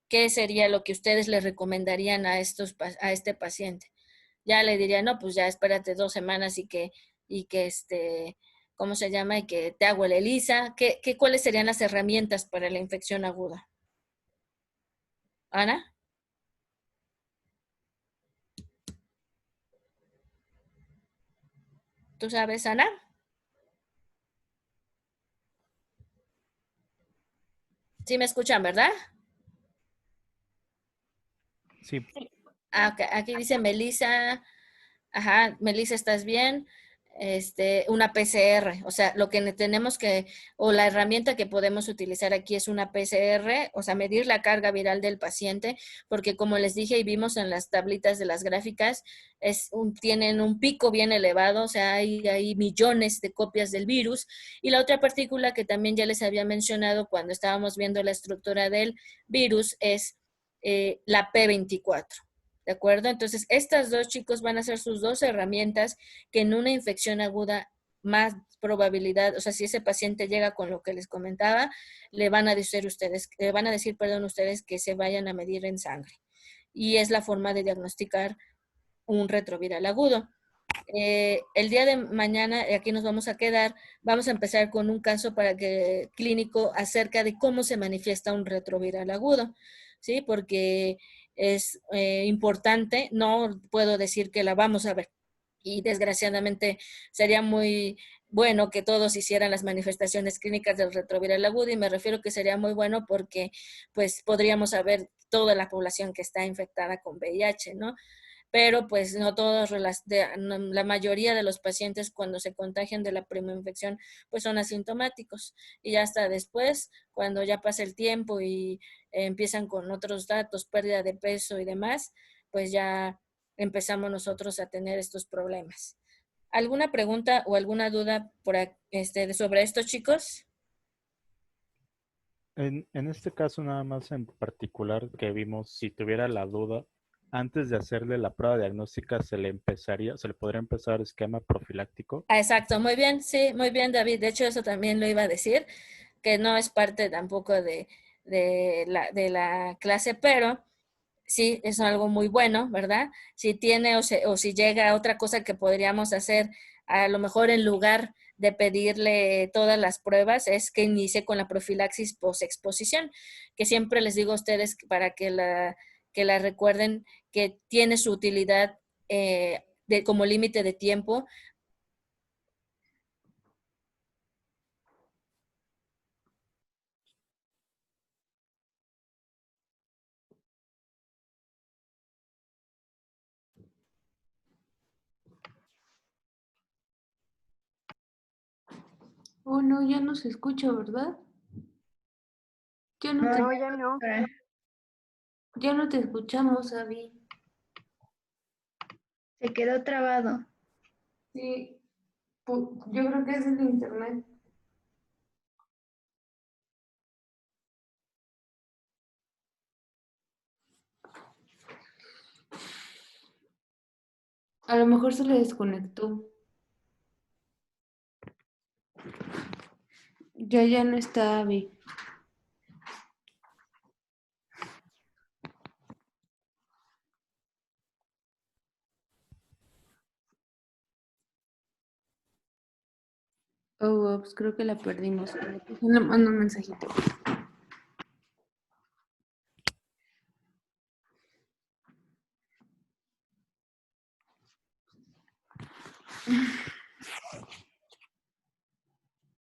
S1: ¿Qué sería lo que ustedes le recomendarían a este paciente? Ya le diría, no, pues ya espérate 2 semanas y que ¿cómo se llama? Y que te hago el ELISA. ¿Cuáles serían las herramientas para la infección aguda? ¿Ana? ¿Tú sabes, Ana? ¿Sí me escuchan, verdad?
S4: Sí.
S1: Aquí dice Melissa. Ajá, Melissa, ¿estás bien? Una PCR, o sea, lo que tenemos o la herramienta que podemos utilizar aquí es una PCR, o sea, medir la carga viral del paciente, porque como les dije y vimos en las tablitas de las gráficas, tienen un pico bien elevado, o sea, hay millones de copias del virus. Y la otra partícula que también ya les había mencionado cuando estábamos viendo la estructura del virus es la P24. ¿de acuerdo? Entonces, estas dos, chicos, van a ser sus dos herramientas que en una infección aguda más probabilidad, o sea, si ese paciente llega con lo que les comentaba, le van a decir ustedes que se vayan a medir en sangre. Y es la forma de diagnosticar un retroviral agudo. El día de mañana, aquí nos vamos a quedar, vamos a empezar con un caso clínico acerca de cómo se manifiesta un retroviral agudo, ¿sí? Porque es importante, no puedo decir que la vamos a ver, y desgraciadamente sería muy bueno que todos hicieran las manifestaciones clínicas del retroviral agudo, y me refiero que sería muy bueno porque pues podríamos saber toda la población que está infectada con VIH, ¿no? Pero pues no todos, la mayoría de los pacientes cuando se contagian de la primoinfección pues son asintomáticos, y ya hasta después, cuando ya pasa el tiempo y empiezan con otros datos, pérdida de peso y demás, pues ya empezamos nosotros a tener estos problemas. ¿Alguna pregunta o alguna duda sobre esto, chicos?
S4: En este caso, nada más en particular que vimos, si tuviera la duda, antes de hacerle la prueba diagnóstica, se le podría empezar esquema profiláctico.
S1: Exacto, muy bien, sí, muy bien, David. De hecho, eso también lo iba a decir, que no es parte tampoco de la clase, pero sí, es algo muy bueno, ¿verdad? Si tiene o si llega otra cosa que podríamos hacer, a lo mejor en lugar de pedirle todas las pruebas, es que inicie con la profilaxis post-exposición, que siempre les digo a ustedes para que la recuerden, que tiene su utilidad como límite de tiempo.
S2: Oh, no, ya no se escucha, ¿verdad? Ya no te,
S5: No,
S8: ya no.
S2: ya no te escuchamos, Abby.
S5: se quedó trabado.
S2: Sí, yo creo que es el internet. A lo mejor se le desconectó. Ya no está Abby. Oh, ups, creo que la perdimos. Le mando un mensajito.